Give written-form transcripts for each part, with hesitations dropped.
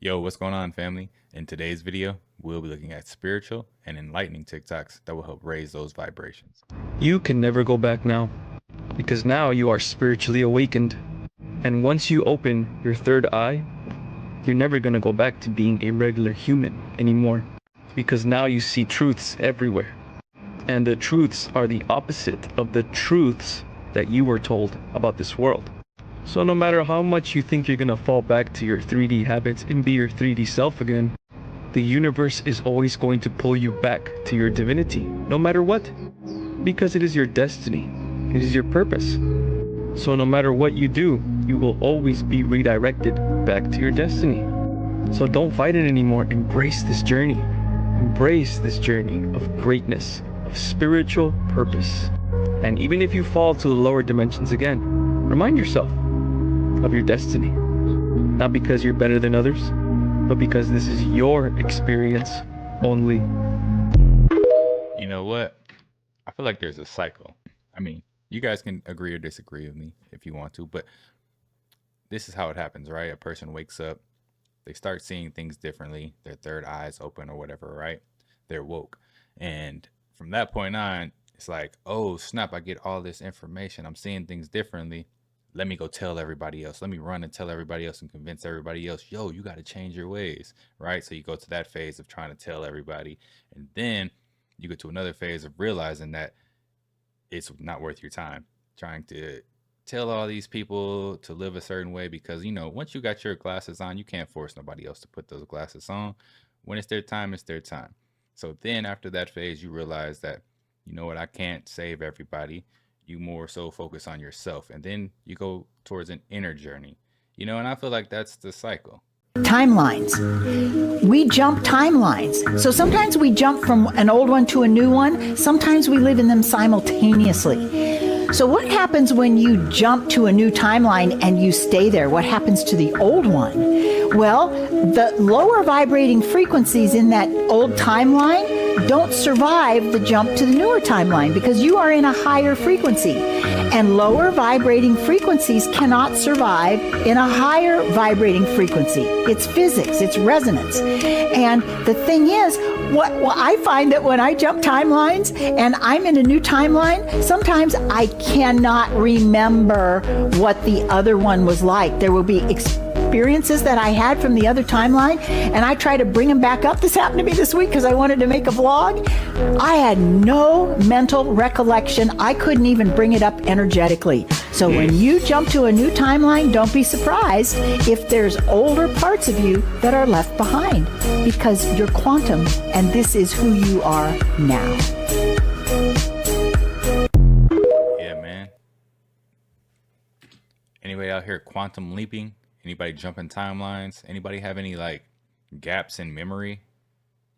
Yo, what's going on, family? In today's video, we'll be looking at spiritual and enlightening TikToks that will help raise those vibrations. You can never go back now, because now you are spiritually awakened. And once you open your third eye, you're never gonna go back to being a regular human anymore, because now you see truths everywhere. And the truths are the opposite of the truths that you were told about this world. So no matter how much you think you're gonna fall back to your 3D habits and be your 3D self again, the universe is always going to pull you back to your divinity, no matter what, because it is your destiny, it is your purpose. So no matter what you do, you will always be redirected back to your destiny. So don't fight it anymore. Embrace this journey. Embrace this journey of greatness, of spiritual purpose. And even if you fall to the lower dimensions again, remind yourself of your destiny. Not because you're better than others, but because this is your experience only. You know what? I feel like there's a cycle. I mean, you guys can agree or disagree with me if you want to, but this is how it happens, right? A person wakes up, they start seeing things differently, their third eye's open or whatever, right? They're woke. And from that point on, it's like, oh, snap, I get all this information. I'm seeing things differently. Let me go tell everybody else. Let me run and tell everybody else and convince everybody else, yo, you got to change your ways, right? So you go to that phase of trying to tell everybody. And then you go to another phase of realizing that it's not worth your time trying to tell all these people to live a certain way, because, you know, once you got your glasses on, you can't force nobody else to put those glasses on. When it's their time, it's their time. So then after that phase, you realize that, you know what, I can't save everybody. You more so focus on yourself, and then you go towards an inner journey, you know, and I feel like that's the cycle. Timelines. We jump timelines. So sometimes we jump from an old one to a new one. Sometimes we live in them simultaneously. So what happens when you jump to a new timeline and you stay there? What happens to the old one? Well, the lower vibrating frequencies in that old timeline don't survive the jump to the newer timeline because you are in a higher frequency. And lower vibrating frequencies cannot survive in a higher vibrating frequency. It's physics, it's resonance. And the thing is, what I find that when I jump timelines and I'm in a new timeline, sometimes I cannot remember what the other one was like. There will be experiences that I had from the other timeline, and I try to bring them back up. This happened to me this week because I wanted to make a vlog. I had no mental recollection. I couldn't even bring it up energetically. So when you jump to a new timeline, don't be surprised if there's older parts of you that are left behind, because you're quantum and this is who you are now. Yeah, man. Anybody out here quantum leaping? Anybody jumping timelines? Anybody have any like gaps in memory?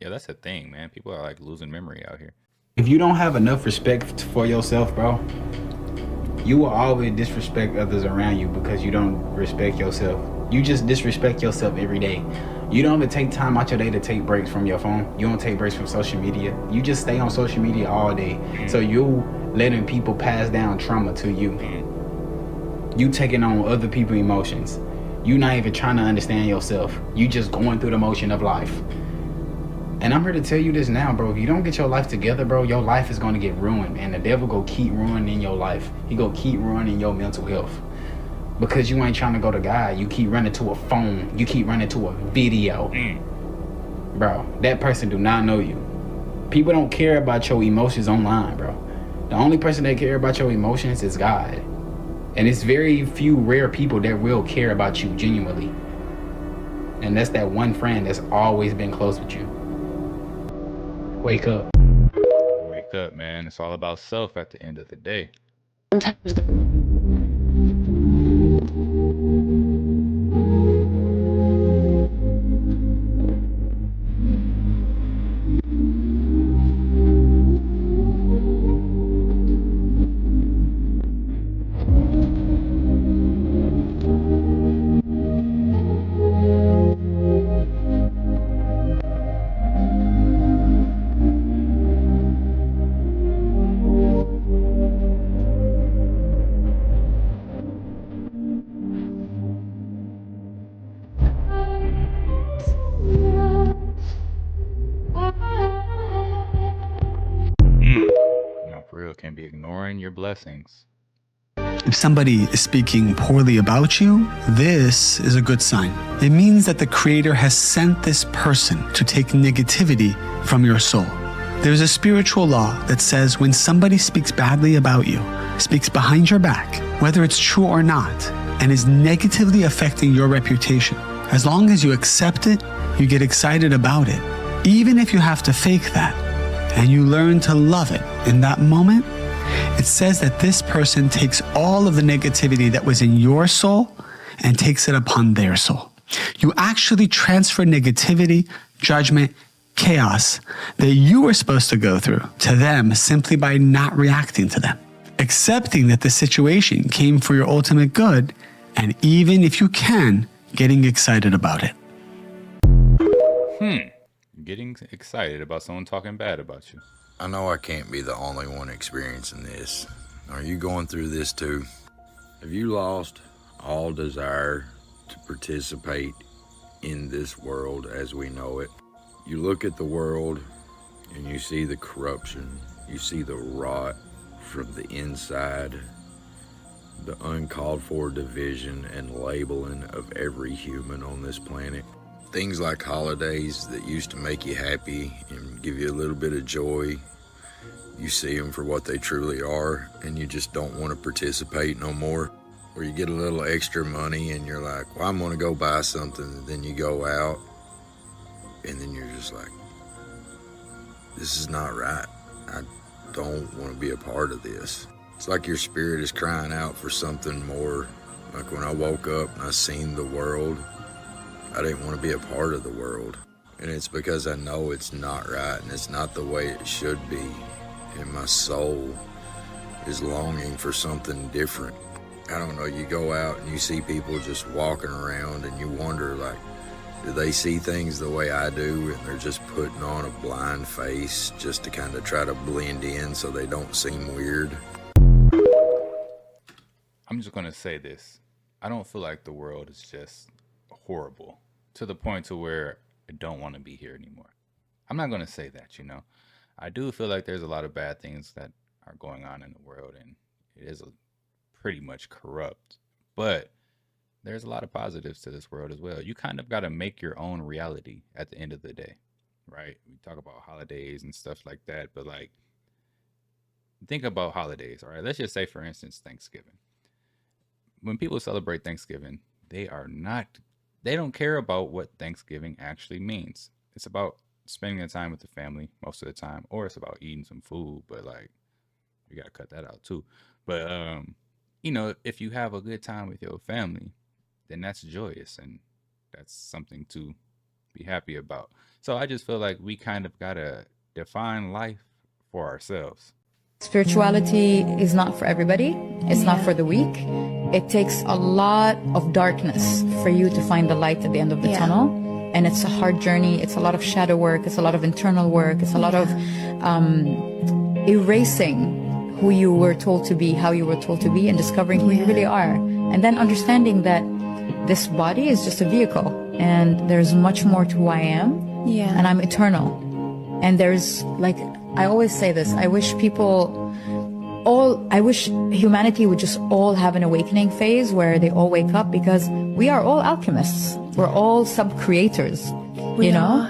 Yeah, that's a thing, man. People are like losing memory out here. If you don't have enough respect for yourself, bro, you will always disrespect others around you because you don't respect yourself. You just disrespect yourself every day. You don't even take time out your day to take breaks from your phone. You don't take breaks from social media. You just stay on social media all day. So you letting people pass down trauma to you. You taking on other people's emotions. You not even trying to understand yourself. You just going through the motion of life. And I'm here to tell you this now, bro. If you don't get your life together, bro, your life is going to get ruined. And the devil go keep ruining your life. He go keep ruining your mental health. Because you ain't trying to go to God. You keep running to a phone. You keep running to a video. Bro, that person do not know you. People don't care about your emotions online, bro. The only person that care about your emotions is God. And it's very few rare people that will care about you genuinely. And that's that one friend that's always been close with you. Wake up. Wake up, man. It's all about self at the end of the day. Sometimes can be ignoring your blessings. If somebody is speaking poorly about you, this is a good sign. It means that the Creator has sent this person to take negativity from your soul. There's a spiritual law that says when somebody speaks badly about you, speaks behind your back, whether it's true or not, and is negatively affecting your reputation, as long as you accept it, you get excited about it, even if you have to fake that, and you learn to love it in that moment. It says that this person takes all of the negativity that was in your soul and takes it upon their soul. You actually transfer negativity, judgment, chaos that you were supposed to go through to them simply by not reacting to them, accepting that the situation came for your ultimate good, and even if you can, getting excited about it. Getting excited about someone talking bad about you. I know I can't be the only one experiencing this. Are you going through this too? Have you lost all desire to participate in this world as we know it? You look at the world and you see the corruption, you see the rot from the inside, the uncalled for division and labeling of every human on this planet. Things like holidays that used to make you happy and give you a little bit of joy, you see them for what they truly are, and you just don't want to participate no more. Or you get a little extra money and you're like, well, I'm going to go buy something, and then you go out, and then you're just like, this is not right. I don't want to be a part of this. It's like your spirit is crying out for something more. Like when I woke up and I seen the world, I didn't want to be a part of the world. And it's because I know it's not right and it's not the way it should be. And my soul is longing for something different. I don't know, you go out and you see people just walking around and you wonder, like, do they see things the way I do, and they're just putting on a blind face just to kind of try to blend in so they don't seem weird? I'm just going to say this. I don't feel like the world is just horrible to the point to where I don't want to be here anymore. I'm not going to say that, you know. I do feel like there's a lot of bad things that are going on in the world, and it is pretty much corrupt. But there's a lot of positives to this world as well. You kind of got to make your own reality at the end of the day, right? We talk about holidays and stuff like that, but like, think about holidays, all right? Let's just say, for instance, Thanksgiving. When people celebrate Thanksgiving, they don't care about what Thanksgiving actually means. It's about spending the time with the family most of the time, or it's about eating some food, but like, you got to cut that out too. But, you know, if you have a good time with your family, then that's joyous and that's something to be happy about. So I just feel like we kind of got to define life for ourselves. Spirituality is not for everybody. It's not for the weak. It takes a lot of darkness for you to find the light at the end of the tunnel. And it's a hard journey. It's a lot of shadow work. It's a lot of internal work. It's a lot of erasing who you were told to be, how you were told to be, and discovering who you really are. And then understanding that this body is just a vehicle and there's much more to who I am. And I'm eternal. And there's, like, I always say this, I wish humanity would just all have an awakening phase where they all wake up, because we are all alchemists. We're all sub-creators, you know?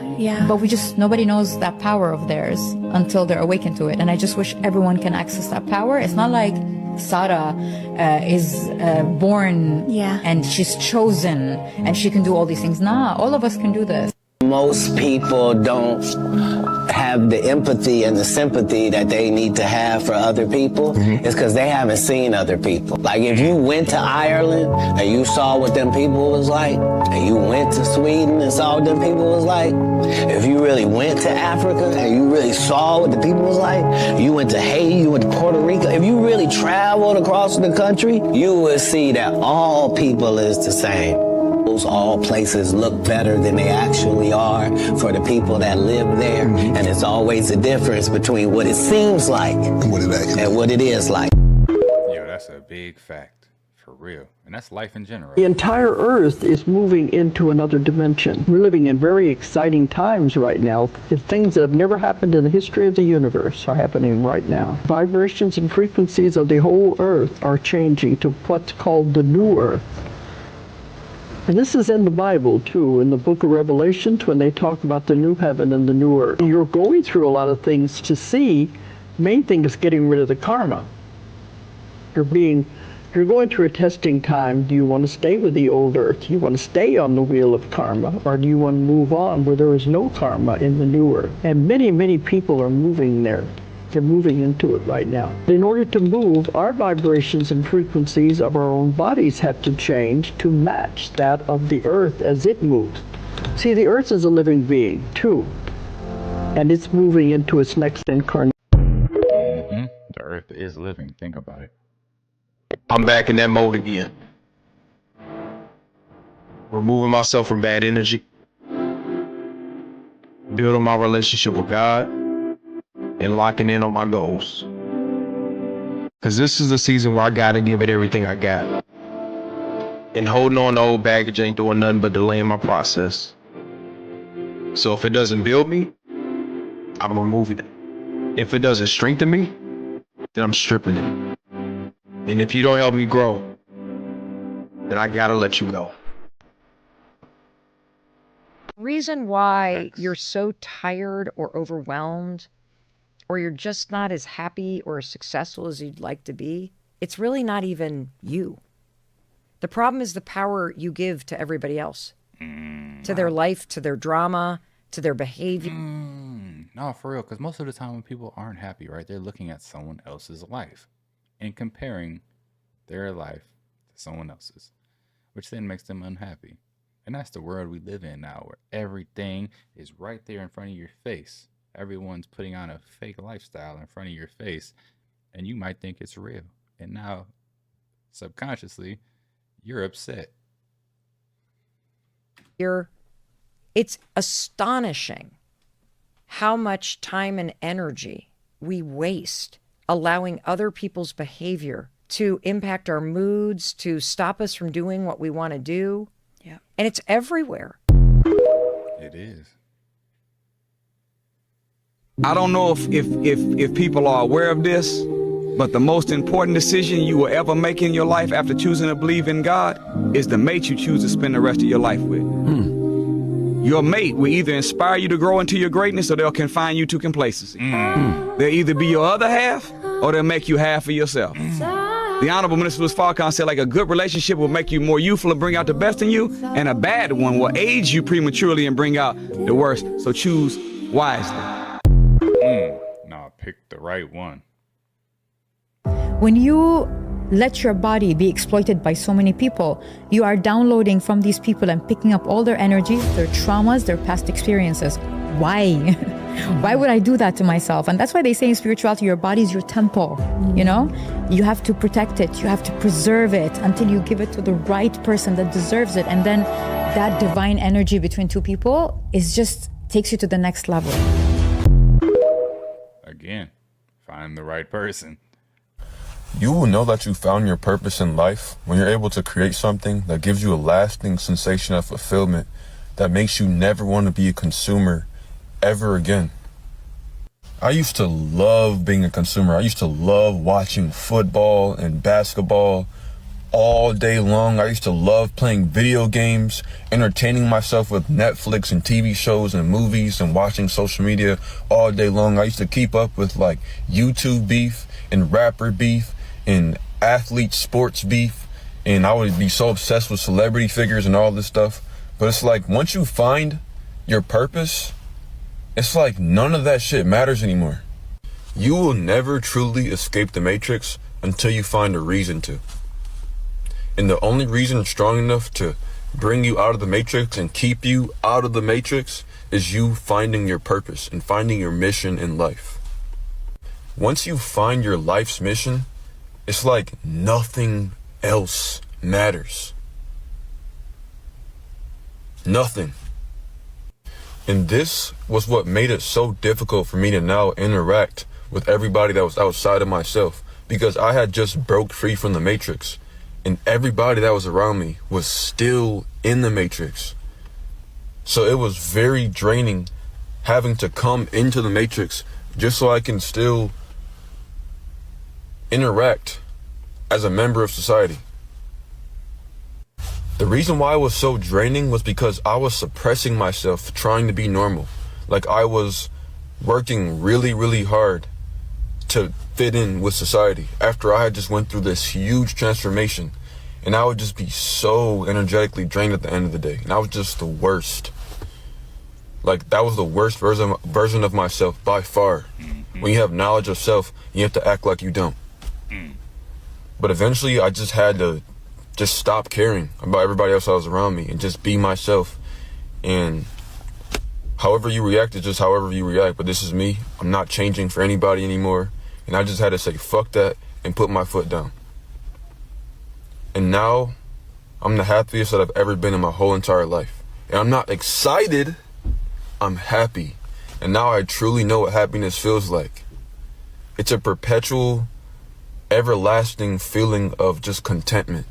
But nobody knows that power of theirs until they're awakened to it. And I just wish everyone can access that power. It's not like Sarah is born and she's chosen and she can do all these things. Nah, all of us can do this. Most people don't have the empathy and the sympathy that they need to have for other people. It's because they haven't seen other people. Like, if you went to Ireland and you saw what them people was like, and you went to Sweden and saw what them people was like, if you really went to Africa and you really saw what the people was like, you went to Haiti, you went to Puerto Rico, if you really traveled across the country, you would see that all people is the same. All places look better than they actually are for the people that live there. And it's always a difference between what it seems like and what it is like. Yo, that's a big fact. For For real. And that's life in general. The entire Earth is moving into another dimension. We're living in very exciting times right now. Things that have never happened in the history of the universe are happening right now. Vibrations and frequencies of the whole Earth are changing to what's called the New Earth. And this is in the Bible, too, in the book of Revelations, when they talk about the new heaven and the new earth. You're going through a lot of things to see. Main thing is getting rid of the karma. You're going through a testing time. Do you want to stay with the old earth? Do you want to stay on the wheel of karma? Or do you want to move on where there is no karma in the new earth? And many, many people are moving there. They're moving into it right now. In order to move, our vibrations and frequencies of our own bodies have to change to match that of the earth as it moves. See, the earth is a living being, too. And it's moving into its next incarnation. The earth is living. Think about it. I'm back in that mode again. Removing myself from bad energy. Building my relationship with God. And locking in on my goals. Because this is the season where I gotta give it everything I got. And holding on to old baggage ain't doing nothing but delaying my process. So if it doesn't build me, I'm removing it. If it doesn't strengthen me, then I'm stripping it. And if you don't help me grow, then I gotta let you go. Reason why you're so tired or overwhelmed, or you're just not as happy or as successful as you'd like to be, it's really not even you. The problem is the power you give to everybody else, to their life, to their drama, to their behavior. No, for real, because most of the time when people aren't happy, right, they're looking at someone else's life and comparing their life to someone else's, which then makes them unhappy. And that's the world we live in now, where everything is right there in front of your face. Everyone's putting on a fake lifestyle in front of your face, and you might think it's real. And now, subconsciously, you're upset. It's astonishing how much time and energy we waste allowing other people's behavior to impact our moods, to stop us from doing what we want to do. Yeah. And it's everywhere. It is. I don't know if people are aware of this, but the most important decision you will ever make in your life after choosing to believe in God is the mate you choose to spend the rest of your life with. Your mate will either inspire you to grow into your greatness or they'll confine you to complacency. They'll either be your other half or they'll make you half of yourself. The Honorable Minister Louis Farrakhan said, like, a good relationship will make you more youthful and bring out the best in you, and a bad one will age you prematurely and bring out the worst. So choose wisely. No, pick the right one. When you let your body be exploited by so many people, you are downloading from these people and picking up all their energy, their traumas, their past experiences. Why? Why would I do that to myself? And that's why they say in spirituality, your body is your temple. You know, you have to protect it. You have to preserve it until you give it to the right person that deserves it. And then that divine energy between two people is just takes you to the next level. Again, find the right person. You will know that you found your purpose in life when you're able to create something that gives you a lasting sensation of fulfillment that makes you never want to be a consumer ever again. I used to love being a consumer. I used to love watching football and basketball all day long. I used to love playing video games, entertaining myself with Netflix and TV shows and movies and watching social media all day long. I used to keep up with like YouTube beef and rapper beef and athlete sports beef, and I would be so obsessed with celebrity figures and all this stuff. But it's like once you find your purpose, it's like none of that shit matters anymore. You will never truly escape the Matrix until you find a reason to. And the only reason strong enough to bring you out of the Matrix and keep you out of the Matrix is you finding your purpose and finding your mission in life. Once you find your life's mission, it's like nothing else matters. Nothing. And this was what made it so difficult for me to now interact with everybody that was outside of myself, because I had just broke free from the Matrix. and everybody that was around me was still in the matrix. So it was very draining having to come into the matrix just so I can still interact as a member of society. The reason why it was so draining was because I was suppressing myself trying to be normal. Like I was working really, really hard to fit in with society after I had just went through this huge transformation, and I would just be so energetically drained at the end of the day, and I was just the worst. Like that was the worst version of myself by far. When you have knowledge of self, you have to act like you don't. But eventually I just had to just stop caring about everybody else that was around me and just be myself. And however you react is just however you react. But this is me. I'm not changing for anybody anymore. And I just had to say fuck that and put my foot down. And now I'm the happiest that I've ever been in my whole entire life. And I'm not excited, I'm happy. And now I truly know what happiness feels like. It's a perpetual, everlasting feeling of just contentment.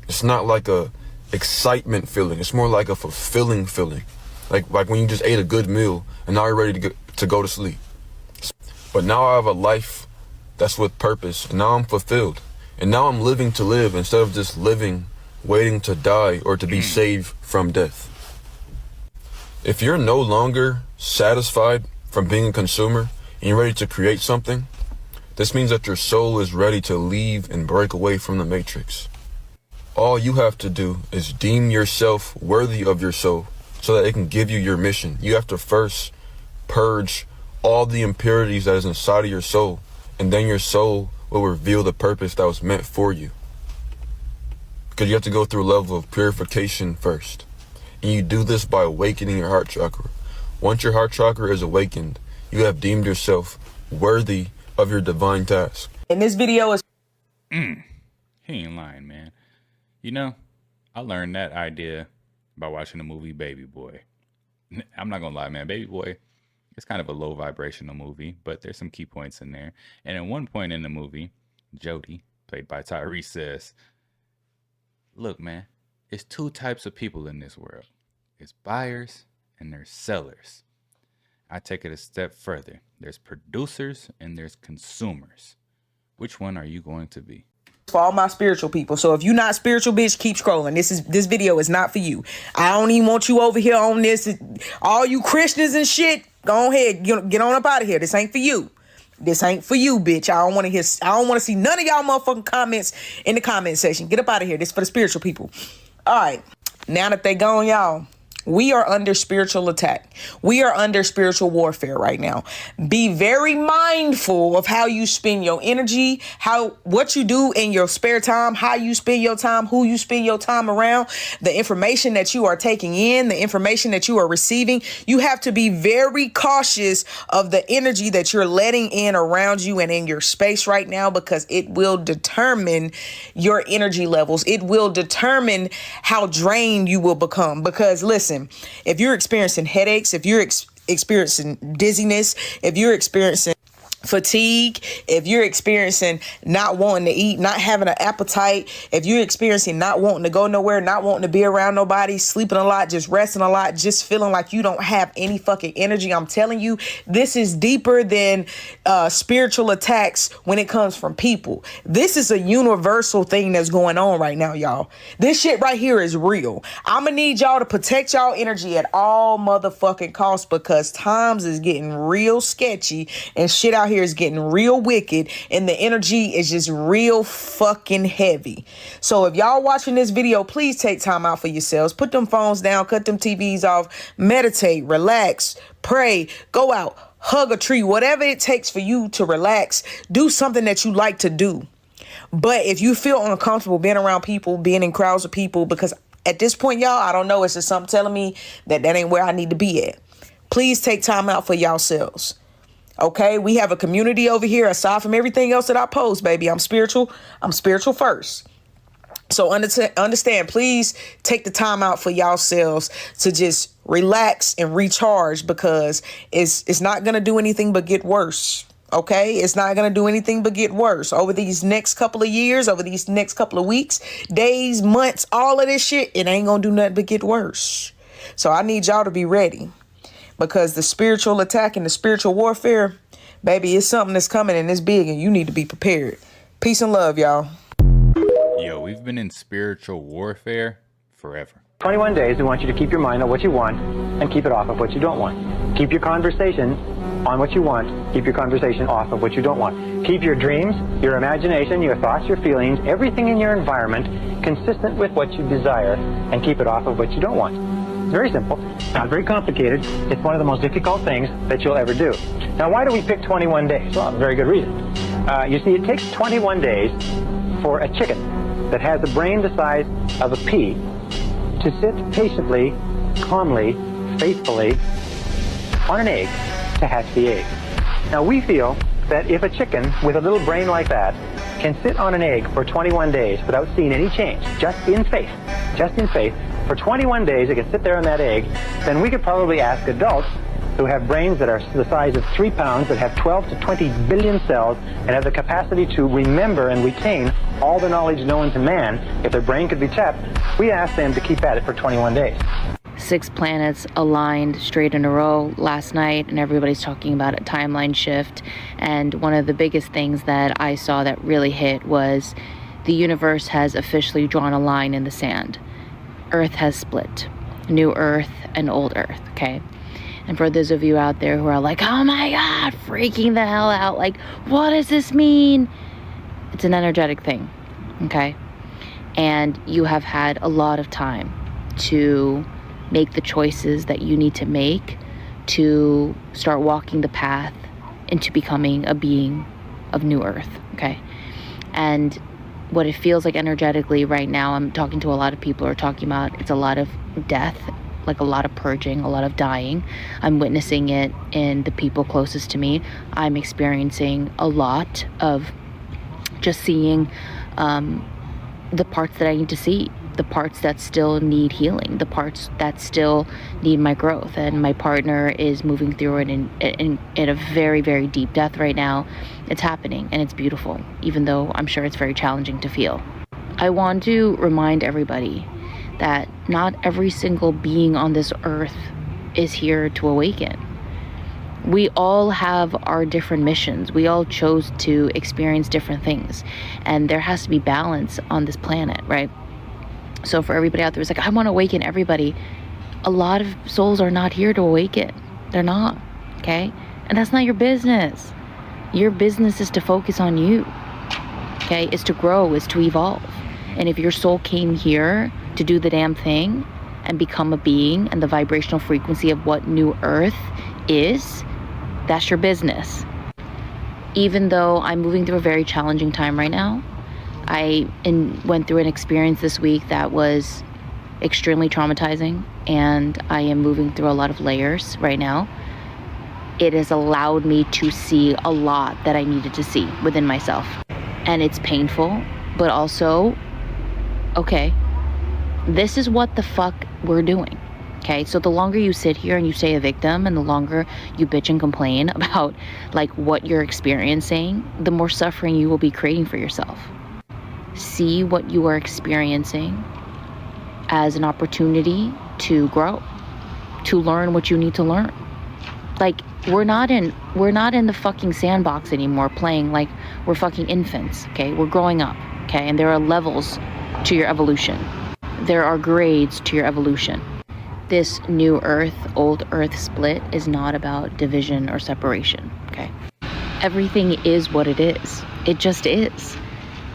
It's not like a excitement feeling. It's more like a fulfilling feeling. Like when you just ate a good meal and now you're ready to go to sleep. But now I have a life that's with purpose, and now I'm fulfilled. And now I'm living to live instead of just living, waiting to die or to be saved from death. If you're no longer satisfied from being a consumer and you're ready to create something, this means that your soul is ready to leave and break away from the matrix. All you have to do is deem yourself worthy of your soul so that it can give you your mission. You have to first purge all the impurities that is inside of your soul, and then your soul will reveal the purpose that was meant for you. Because you have to go through a level of purification first. And you do this by awakening your heart chakra. Once your heart chakra is awakened, you have deemed yourself worthy of your divine task. And this video is... He ain't lying, man. You know, I learned that idea by watching the movie Baby Boy. I'm not gonna lie, man. Baby Boy, it's kind of a low vibrational movie, but there's some key points in there. And at one point in the movie, Jody, played by Tyrese, says, look, man, it's two types of people in this world. It's buyers and there's sellers. I take it a step further. There's producers and there's consumers. Which one are you going to be? For all my spiritual people. So if you're not spiritual, bitch, keep scrolling. This video is not for you. I don't even want you over here on this. All you Christians and shit, go ahead, get on up out of here. This ain't for you. This ain't for you, bitch. I don't want to see none of y'all motherfucking comments in the comment section. Get up out of here. This is for the spiritual people. All right. Now that they gone, y'all, we are under spiritual attack. We are under spiritual warfare right now. Be very mindful of how you spend your energy, what you do in your spare time, how you spend your time, who you spend your time around, the information that you are taking in, the information that you are receiving. You have to be very cautious of the energy that you're letting in around you and in your space right now, because it will determine your energy levels. It will determine how drained you will become. Because listen, if you're experiencing headaches, if you're experiencing dizziness, if you're experiencing fatigue, if you're experiencing not wanting to eat, not having an appetite, if you're experiencing not wanting to go nowhere, not wanting to be around nobody, sleeping a lot, just resting a lot, just feeling like you don't have any fucking energy, I'm telling you, this is deeper than spiritual attacks when it comes from people. This is a universal thing that's going on right now, y'all. This shit right here is real. I'm gonna need y'all to protect y'all energy at all motherfucking costs, because times is getting real sketchy and shit out here is getting real wicked, and the energy is just real fucking heavy. So if y'all watching this video, please take time out for yourselves. Put them phones down, cut them TVs off, meditate, relax, pray, go out, hug a tree, whatever it takes for you to relax. Do something that you like to do. But if you feel uncomfortable being around people, being in crowds of people, because at this point, y'all, I don't know, it's just something telling me that ain't where I need to be at. Please take time out for yourselves. Okay, we have a community over here. Aside from everything else that I post, baby, I'm spiritual. I'm spiritual first. So understand, please take the time out for yourselves to just relax and recharge, because it's not going to do anything but get worse. Okay, it's not going to do anything but get worse over these next couple of years, over these next couple of weeks, days, months, all of this shit. It ain't going to do nothing but get worse. So I need y'all to be ready, because the spiritual attack and the spiritual warfare, baby, it's something that's coming and it's big, and you need to be prepared. Peace and love, y'all. Yo, we've been in spiritual warfare forever. 21 days, we want you to keep your mind on what you want and keep it off of what you don't want. Keep your conversation on what you want. Keep your conversation off of what you don't want. Keep your dreams, your imagination, your thoughts, your feelings, everything in your environment consistent with what you desire, and keep it off of what you don't want. It's very simple, not very complicated. It's one of the most difficult things that you'll ever do. Now, why do we pick 21 days? Well, very good reason. You see, it takes 21 days for a chicken that has a brain the size of a pea to sit patiently, calmly, faithfully on an egg to hatch the egg. Now, we feel that if a chicken with a little brain like that can sit on an egg for 21 days without seeing any change, just in faith, for 21 days it can sit there on that egg, then we could probably ask adults who have brains that are the size of 3 pounds, that have 12 to 20 billion cells, and have the capacity to remember and retain all the knowledge known to man, if their brain could be tapped, we ask them to keep at it for 21 days. 6 planets aligned straight in a row last night, and everybody's talking about a timeline shift. And one of the biggest things that I saw that really hit was the universe has officially drawn a line in the sand. Earth has split. New Earth and old Earth, okay? And for those of you out there who are like, oh my God, freaking the hell out, like, what does this mean? It's an energetic thing, okay? And you have had a lot of time to make the choices that you need to make to start walking the path into becoming a being of New Earth, okay? And what it feels like energetically right now, I'm talking to a lot of people who are talking about, it's a lot of death, like a lot of purging, a lot of dying. I'm witnessing it in the people closest to me. I'm experiencing a lot of just seeing the parts that I need to see, the parts that still need healing, the parts that still need my growth. And my partner is moving through it in a very, very deep death right now. It's happening and it's beautiful, even though I'm sure it's very challenging to feel. I want to remind everybody that not every single being on this earth is here to awaken. We all have our different missions. We all chose to experience different things. And there has to be balance on this planet, right? So for everybody out there who's like, I want to awaken everybody, a lot of souls are not here to awaken. They're not, okay? And that's not your business. Your business is to focus on you, okay? Is to grow, is to evolve. And if your soul came here to do the damn thing and become a being and the vibrational frequency of what New Earth is, that's your business. Even though I'm moving through a very challenging time right now, I went through an experience this week that was extremely traumatizing, and I am moving through a lot of layers right now. It has allowed me to see a lot that I needed to see within myself. And it's painful, but also, okay, this is what the fuck we're doing. Okay, so the longer you sit here and you stay a victim, and the longer you bitch and complain about like what you're experiencing, the more suffering you will be creating for yourself. See what you are experiencing as an opportunity to grow, to learn what you need to learn. Like, we're not in the fucking sandbox anymore playing like we're fucking infants, okay? We're growing up, okay? And there are levels to your evolution. There are grades to your evolution. This New Earth, Old Earth split is not about division or separation, okay? Everything is what it is. It just is.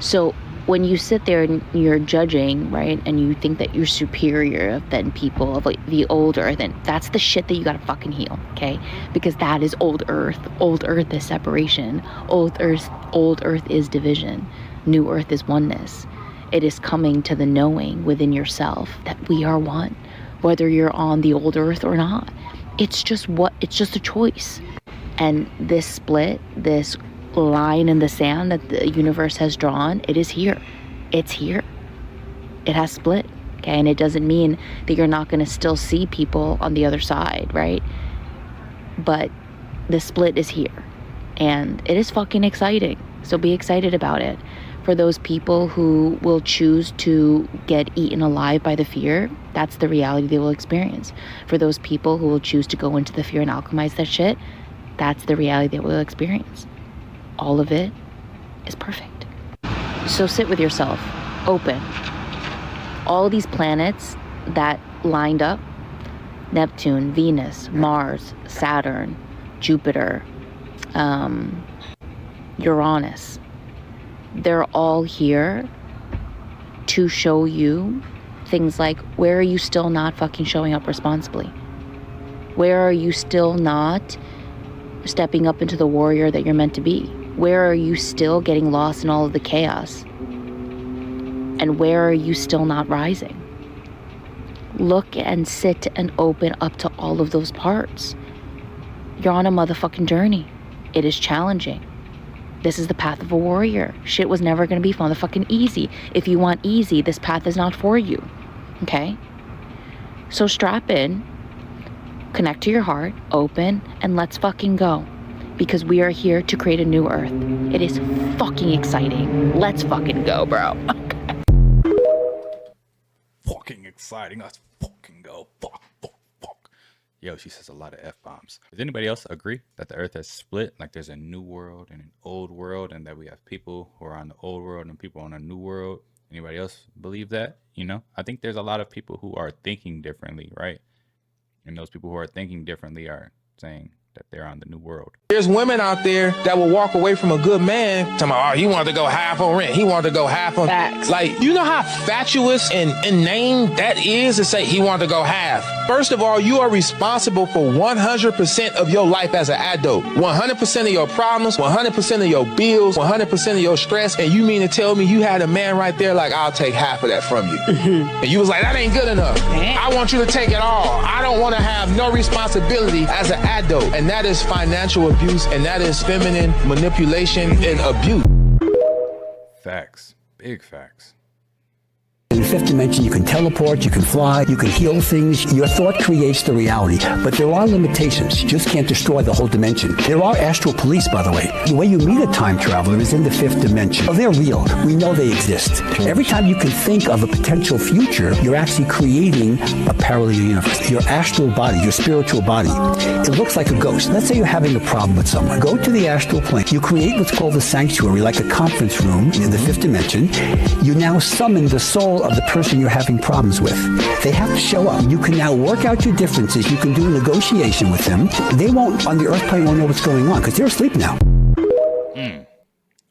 So when you sit there and you're judging, right, and you think that you're superior than people of like the old earth, and that's the shit that you gotta fucking heal, okay? Because that is old earth. Old earth is separation. Old earth is division. New earth is oneness. It is coming to the knowing within yourself that we are one, whether you're on the old earth or not. It's just a choice. And this split, this line in the sand that the universe has drawn, it is here. It's here. It has split, okay? And it doesn't mean that you're not going to still see people on the other side, right? But the split is here. And it is fucking exciting. So be excited about it. For those people who will choose to get eaten alive by the fear, that's the reality they will experience. For those people who will choose to go into the fear and alchemize that shit, that's the reality they will experience. All of it is perfect. So sit with yourself, open. All these planets that lined up, Neptune, Venus, Mars, Saturn, Jupiter, Uranus, they're all here to show you things like, where are you still not fucking showing up responsibly? Where are you still not stepping up into the warrior that you're meant to be? Where are you still getting lost in all of the chaos? And where are you still not rising? Look and sit and open up to all of those parts. You're on a motherfucking journey. It is challenging. This is the path of a warrior. Shit was never going to be motherfucking easy. If you want easy, this path is not for you. Okay? So strap in, connect to your heart, open, and let's fucking go. Because we are here to create a new earth. It is fucking exciting. Let's fucking go, bro. Fucking exciting. Let's fucking go. Fuck. Yo, she says a lot of F-bombs. Does anybody else agree that the earth has split? Like there's a new world and an old world, and that we have people who are on the old world and people on a new world? Anybody else believe that? You know, I think there's a lot of people who are thinking differently, right? And those people who are thinking differently are saying that they're on the new world. There's women out there that will walk away from a good man talking about, oh, he wanted to go half on rent. He wanted to go half on... Facts. Like, you know how fatuous and inane that is to say he wanted to go half? First of all, you are responsible for 100% of your life as an adult. 100% of your problems, 100% of your bills, 100% of your stress. And you mean to tell me you had a man right there like, I'll take half of that from you. And you was like, that ain't good enough. I want you to take it all. I don't want to have no responsibility as an adult. And that is financial abuse, and that is feminine manipulation and abuse. Facts. Big facts. In the fifth dimension, you can teleport, you can fly, you can heal things. Your thought creates the reality, but there are limitations. You just can't destroy the whole dimension. There are astral police, by the way. The way you meet a time traveler is in the fifth dimension. Oh, they're real. We know they exist. Every time you can think of a potential future, you're actually creating a parallel universe. Your astral body, your spiritual body, it looks like a ghost. Let's say you're having a problem with someone. Go to the astral plane. You create what's called a sanctuary, like a conference room in the fifth dimension. You now summon the soul of the person you're having problems with. They have to show up. You can now work out your differences. You can do a negotiation with them. They won't, on the earth plane, won't know what's going on because they're asleep now.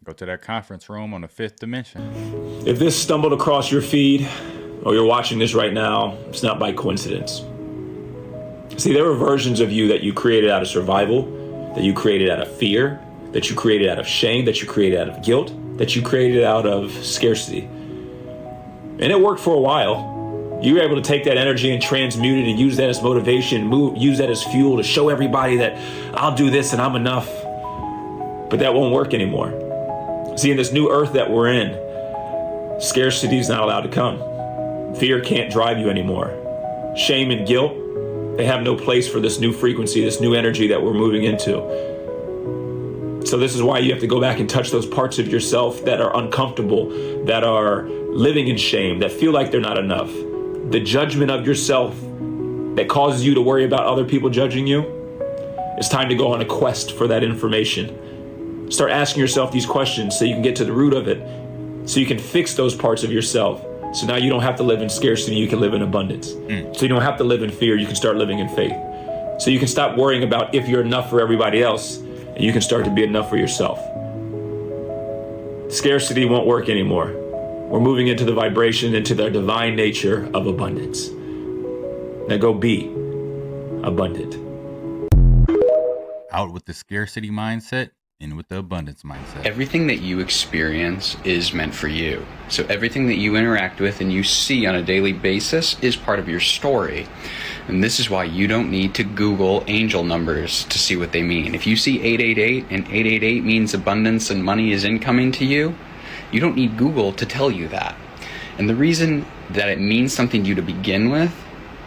Go to that conference room on the fifth dimension. If this stumbled across your feed or you're watching this right now, it's not by coincidence. See, there were versions of you that you created out of survival, that you created out of fear, that you created out of shame, that you created out of guilt, that you created out of scarcity. And it worked for a while. You were able to take that energy and transmute it and use that as motivation, use that as fuel to show everybody that I'll do this and I'm enough. But that won't work anymore. See, in this new earth that we're in, scarcity is not allowed to come. Fear can't drive you anymore. Shame and guilt, they have no place for this new frequency, this new energy that we're moving into. So this is why you have to go back and touch those parts of yourself that are uncomfortable, that are living in shame, that feel like they're not enough. The judgment of yourself that causes you to worry about other people judging you. It's time to go on a quest for that information. Start asking yourself these questions so you can get to the root of it, so you can fix those parts of yourself. So now you don't have to live in scarcity, you can live in abundance. So you don't have to live in fear, you can start living in faith. So you can stop worrying about if you're enough for everybody else, and you can start to be enough for yourself. Scarcity won't work anymore. We're moving into the vibration, into the divine nature of abundance. Now go be abundant. Out with the scarcity mindset, in with the abundance mindset. Everything that you experience is meant for you. So everything that you interact with and you see on a daily basis is part of your story. And this is why you don't need to Google angel numbers to see what they mean. If you see 888 and 888 means abundance and money is incoming to you, you don't need Google to tell you that. And the reason that it means something to you to begin with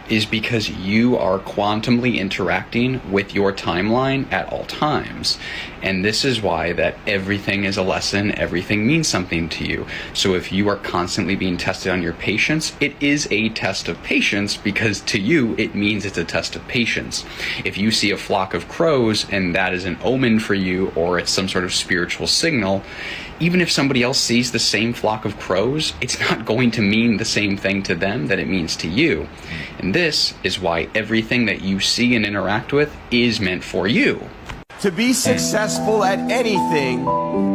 is because you are quantumly interacting with your timeline at all times. And this is why that everything is a lesson, everything means something to you. So if you are constantly being tested on your patience, it is a test of patience, because to you, it means it's a test of patience. If you see a flock of crows and that is an omen for you, or it's some sort of spiritual signal, even if somebody else sees the same flock of crows, it's not going to mean the same thing to them that it means to you. And this is why everything that you see and interact with is meant for you. To be successful at anything,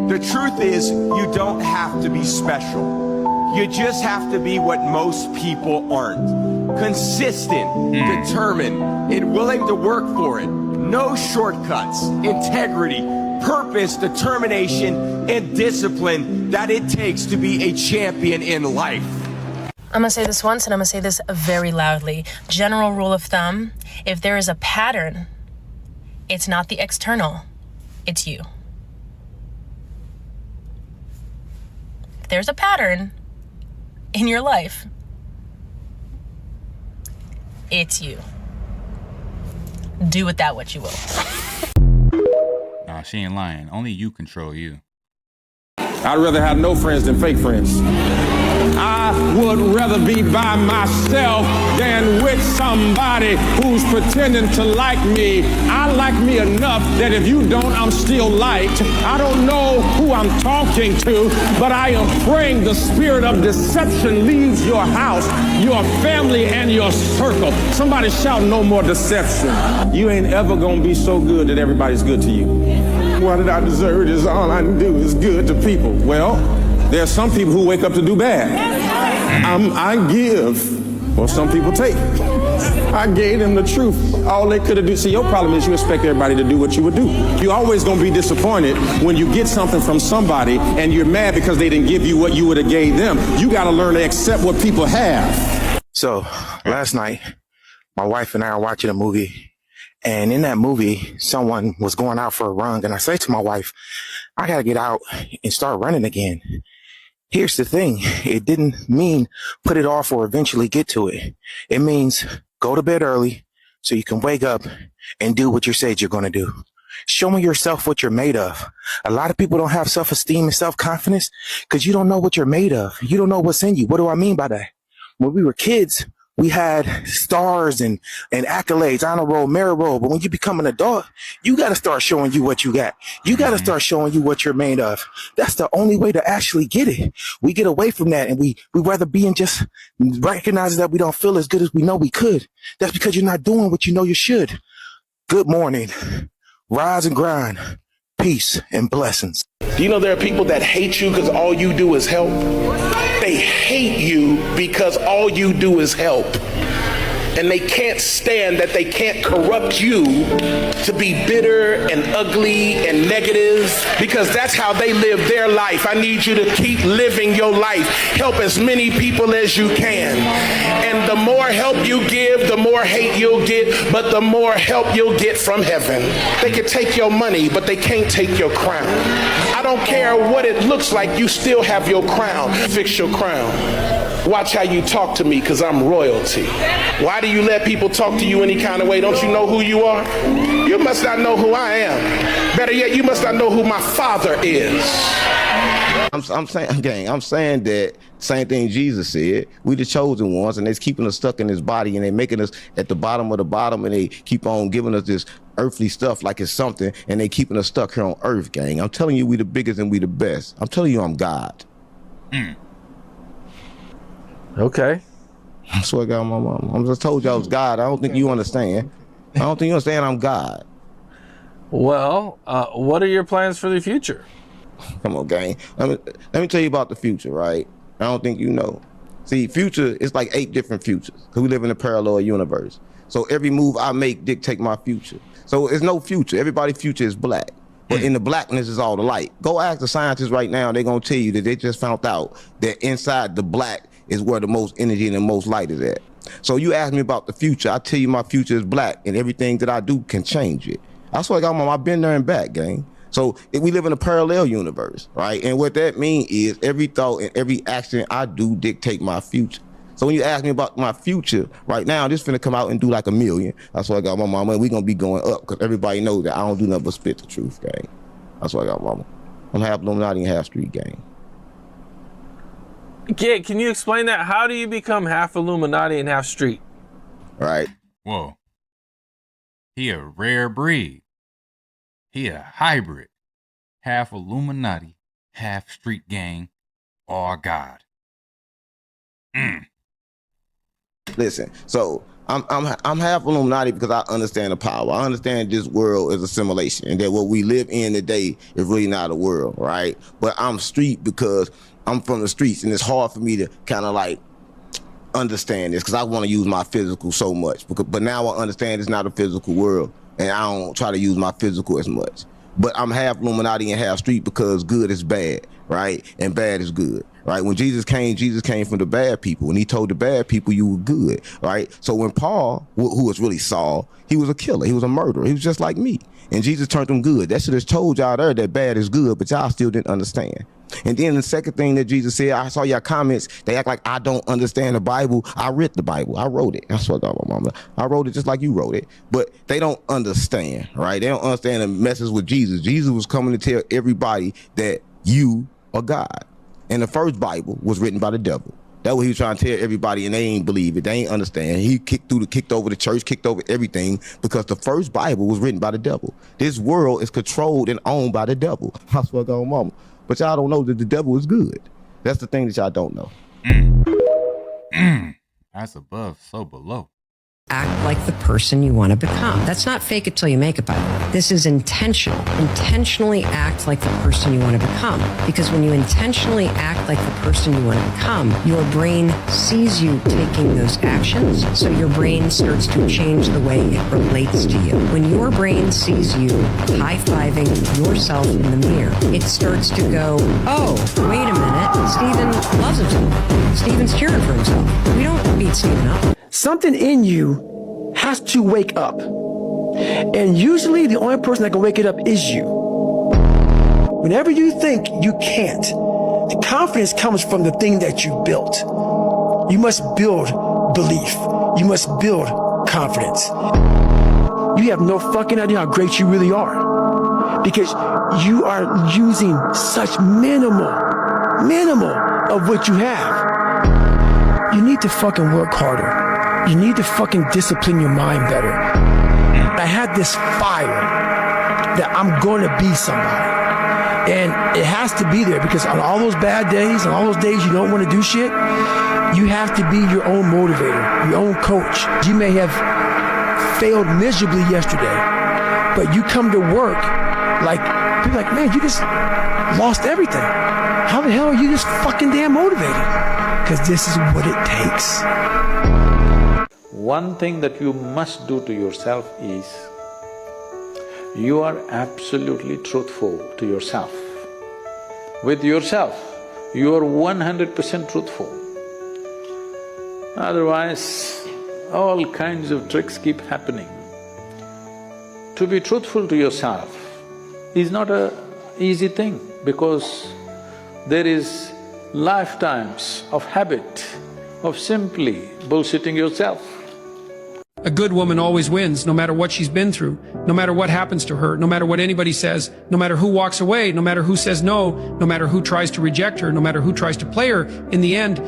the truth is you don't have to be special. You just have to be what most people aren't. Consistent, determined, and willing to work for it. No shortcuts, integrity, purpose, determination, and discipline that it takes to be a champion in life. I'm gonna say this once and I'm gonna say this very loudly. General rule of thumb, if there is a pattern, it's not the external, it's you. If there's a pattern in your life, it's you. Do with that what you will. Nah, she ain't lying. Only you control you. I'd rather have no friends than fake friends. I would rather be by myself than with somebody who's pretending to like me. I like me enough that if you don't, I'm still liked. I don't know who I'm talking to, but I am praying the spirit of deception leaves your house, your family, and your circle. Somebody shout, no more deception. You ain't ever gonna be so good that everybody's good to you. What did I deserve? Is all I do is good to people. Well, there are some people who wake up to do bad. I give, well, some people take. I gave them the truth. All they could have done. See, your problem is you expect everybody to do what you would do. You're always going to be disappointed when you get something from somebody and you're mad because they didn't give you what you would have gave them. You got to learn to accept what people have. So last night, my wife and I are watching a movie. And in that movie, someone was going out for a run. And I say to my wife, I got to get out and start running again. Here's the thing. It didn't mean put it off or eventually get to it. It means go to bed early so you can wake up and do what you said you're going to do. Show me yourself what you're made of. A lot of people don't have self-esteem and self-confidence because you don't know what you're made of. You don't know what's in you. What do I mean by that? When we were kids, we had stars and accolades, honor roll, merit roll. But when you become an adult, you got to start showing you what you got. You got to start showing you what you're made of. That's the only way to actually get it. We get away from that and we rather be in just recognizing that we don't feel as good as we know we could. That's because you're not doing what you know you should. Good morning. Rise and grind. Peace and blessings. Do you know there are people that hate you because all you do is help? They hate you because all you do is help. And they can't stand that they can't corrupt you to be bitter and ugly and negative, because that's how they live their life. I need you to keep living your life. Help as many people as you can. And the more help you give, the more hate you'll get, but the more help you'll get from heaven. They can take your money, but they can't take your crown. I don't care what it looks like, you still have your crown. Fix your crown. Watch how you talk to me, because I'm royalty. Why do you let people talk to you any kind of way? Don't you know who you are? You must not know who I am. Better yet, you must not know who my father is. I'm saying that same thing Jesus said. We the chosen ones, and they're keeping us stuck in this body, and they making us at the bottom of the bottom, and they keep on giving us this earthly stuff like it's something, and they keeping us stuck here on earth, gang. I'm telling you, we the biggest and we the best. I'm telling you, I'm God. Okay. I swear to God, my mom. I just told you I was God. I don't think you understand. I don't think you understand I'm God. Well, what are your plans for the future? Come on, gang. Let me tell you about the future, right? I don't think you know. See, future is like 8 different futures, because we live in a parallel universe. So every move I make dictate my future. So there's no future. Everybody's future is black. But in the blackness is all the light. Go ask the scientists right now. They're going to tell you that they just found out that inside the black is where the most energy and the most light is at. So you ask me about the future, I tell you my future is black, and everything that I do can change it. I swear to God, Mom, I've been there and back, gang. So we live in a parallel universe, right? And what that means is every thought and every action I do dictate my future. So when you ask me about my future, right now, this finna come out and do like 1 million. That's why I got my mama. We gonna be going up because everybody knows that I don't do nothing but spit the truth, gang. That's why I got mama. I'm half Illuminati and half street gang. Can you explain that? How do you become half Illuminati and half street? Right. Whoa. He a rare breed. He a hybrid. Half Illuminati, half street gang, or God. Listen, so I'm half Illuminati because I understand the power. I understand this world is a simulation and that what we live in today is really not a world, right? But I'm street because I'm from the streets and it's hard for me to kind of like understand this because I want to use my physical so much. But now I understand it's not a physical world and I don't try to use my physical as much. But I'm half Illuminati and half street because good is bad, right? And bad is good, right? When Jesus came from the bad people. And he told the bad people you were good, right? So when Paul, who was really Saul, he was a killer. He was a murderer. He was just like me. And Jesus turned him good. That should have told y'all there that bad is good, but y'all still didn't understand. And then the second thing that Jesus said, I saw your comments, they act like I don't understand the Bible. I read the Bible. I wrote it. That's what I got my mama. I wrote it just like you wrote it. But they don't understand, right? They don't understand the message with Jesus. Jesus was coming to tell everybody that you are God. And the first Bible was written by the devil. That's what he was trying to tell everybody, and they ain't believe it. They ain't understand. He kicked over the church, kicked over everything, because the first Bible was written by the devil. This world is controlled and owned by the devil. That's what I got my mama. But y'all don't know that the devil is good. That's the thing that y'all don't know. That's above, so below. Act like the person you want to become. That's not fake it till you make it, by the way. This is intentional. Intentionally act like the person you want to become. Because when you intentionally act like the person you want to become, your brain sees you taking those actions, so your brain starts to change the way it relates to you. When your brain sees you high-fiving yourself in the mirror, it starts to go, oh, wait a minute, Steven loves himself. Steven's cheering for himself. We don't beat Steven up. Something in you has to wake up. And usually the only person that can wake it up is you. Whenever you think you can't, the confidence comes from the thing that you built. You must build belief. You must build confidence. You have no fucking idea how great you really are. Because you are using such minimal of what you have. You need to fucking work harder. You need to fucking discipline your mind better. I had this fire that I'm going to be somebody. And it has to be there because on all those bad days, on all those days you don't want to do shit, you have to be your own motivator, your own coach. You may have failed miserably yesterday, but you come to work like, people are like, man, you just lost everything. How the hell are you just fucking damn motivated? Because this is what it takes. One thing that you must do to yourself is, you are absolutely truthful to yourself. With yourself, you are 100% truthful. Otherwise, all kinds of tricks keep happening. To be truthful to yourself is not an easy thing because there is lifetimes of habit of simply bullshitting yourself. A good woman always wins, no matter what she's been through, no matter what happens to her, no matter what anybody says, no matter who walks away, no matter who says no, no matter who tries to reject her, no matter who tries to play her. In the end,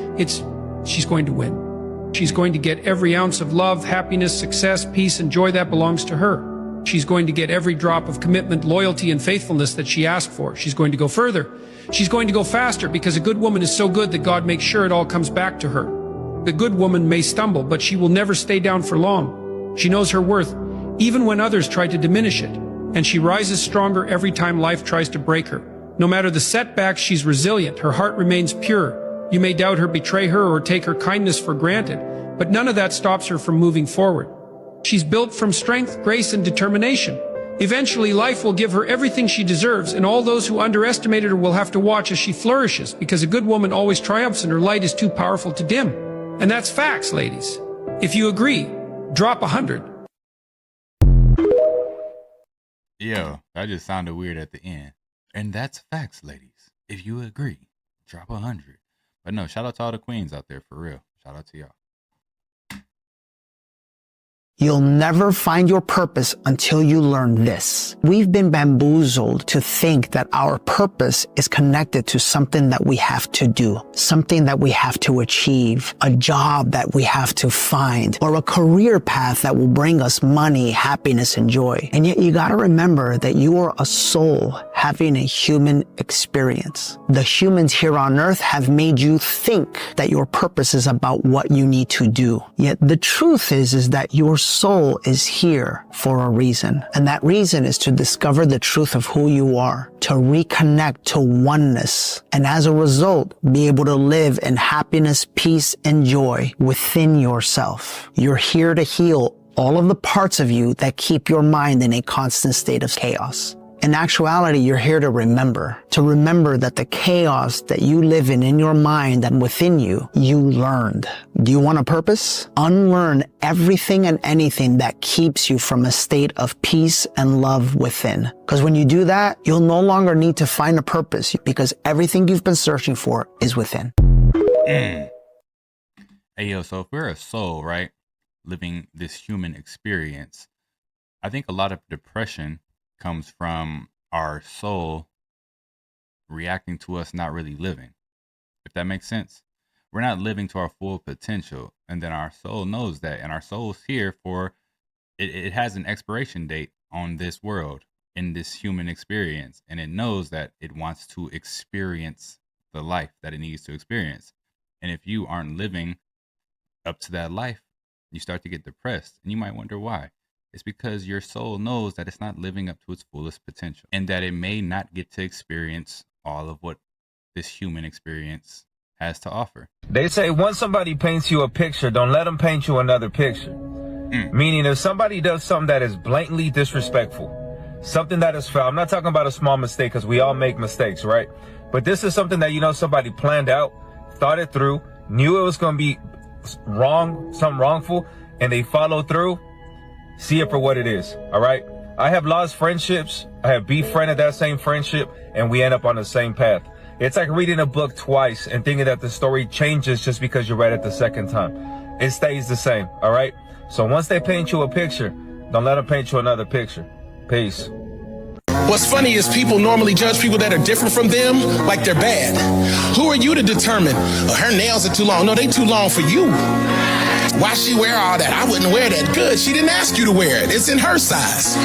she's going to win. She's going to get every ounce of love, happiness, success, peace, and joy that belongs to her. She's going to get every drop of commitment, loyalty, and faithfulness that she asked for. She's going to go further. She's going to go faster because a good woman is so good that God makes sure it all comes back to her. The good woman may stumble, but she will never stay down for long. She knows her worth, even when others try to diminish it. And she rises stronger every time life tries to break her. No matter the setbacks, she's resilient. Her heart remains pure. You may doubt her, betray her, or take her kindness for granted, but none of that stops her from moving forward. She's built from strength, grace, and determination. Eventually, life will give her everything she deserves, and all those who underestimated her will have to watch as she flourishes, because a good woman always triumphs and her light is too powerful to dim. And that's facts, ladies. If you agree, drop 100. Yo, that just sounded weird at the end. And that's facts, ladies. If you agree, drop 100. But no, shout out to all the queens out there, for real. Shout out to y'all. You'll never find your purpose until you learn this. We've been bamboozled to think that our purpose is connected to something that we have to do, something that we have to achieve, a job that we have to find, or a career path that will bring us money, happiness, and joy. And yet you gotta remember that you are a soul having a human experience. The humans here on earth have made you think that your purpose is about what you need to do. Yet the truth is that your soul is here for a reason. And that reason is to discover the truth of who you are, to reconnect to oneness, and as a result, be able to live in happiness, peace, and joy within yourself. You're here to heal all of the parts of you that keep your mind in a constant state of chaos. In actuality, you're here to remember that the chaos that you live in your mind and within you, you learned. Do you want a purpose? Unlearn everything and anything that keeps you from a state of peace and love within. Because when you do that, you'll no longer need to find a purpose because everything you've been searching for is within. Hey, yo, so if we're a soul, right, living this human experience, I think a lot of depression comes from our soul reacting to us not really living, if that makes sense. We're not living to our full potential, and then our soul knows that, and our soul's here for it has an expiration date on this world, in this human experience, and it knows that it wants to experience the life that it needs to experience. And if you aren't living up to that life, you start to get depressed, and you might wonder why. It's because your soul knows that it's not living up to its fullest potential, and that it may not get to experience all of what this human experience has to offer. They say once somebody paints you a picture, don't let them paint you another picture. Meaning if somebody does something that is blatantly disrespectful, something that is foul, I'm not talking about a small mistake because we all make mistakes, right? But this is something that, you know, somebody planned out, thought it through, knew it was going to be wrong, something wrongful, and they followed through. See it for what it is, all right? I have lost friendships. I have befriended that same friendship, and we end up on the same path. It's like reading a book twice and thinking that the story changes just because you read it the second time. It stays the same, all right? So once they paint you a picture, don't let them paint you another picture. Peace. What's funny is people normally judge people that are different from them like they're bad. Who are you to determine, her nails are too long? No, they too long for you. Why she wear all that? I wouldn't wear that. Good. She didn't ask you to wear it. It's in her size.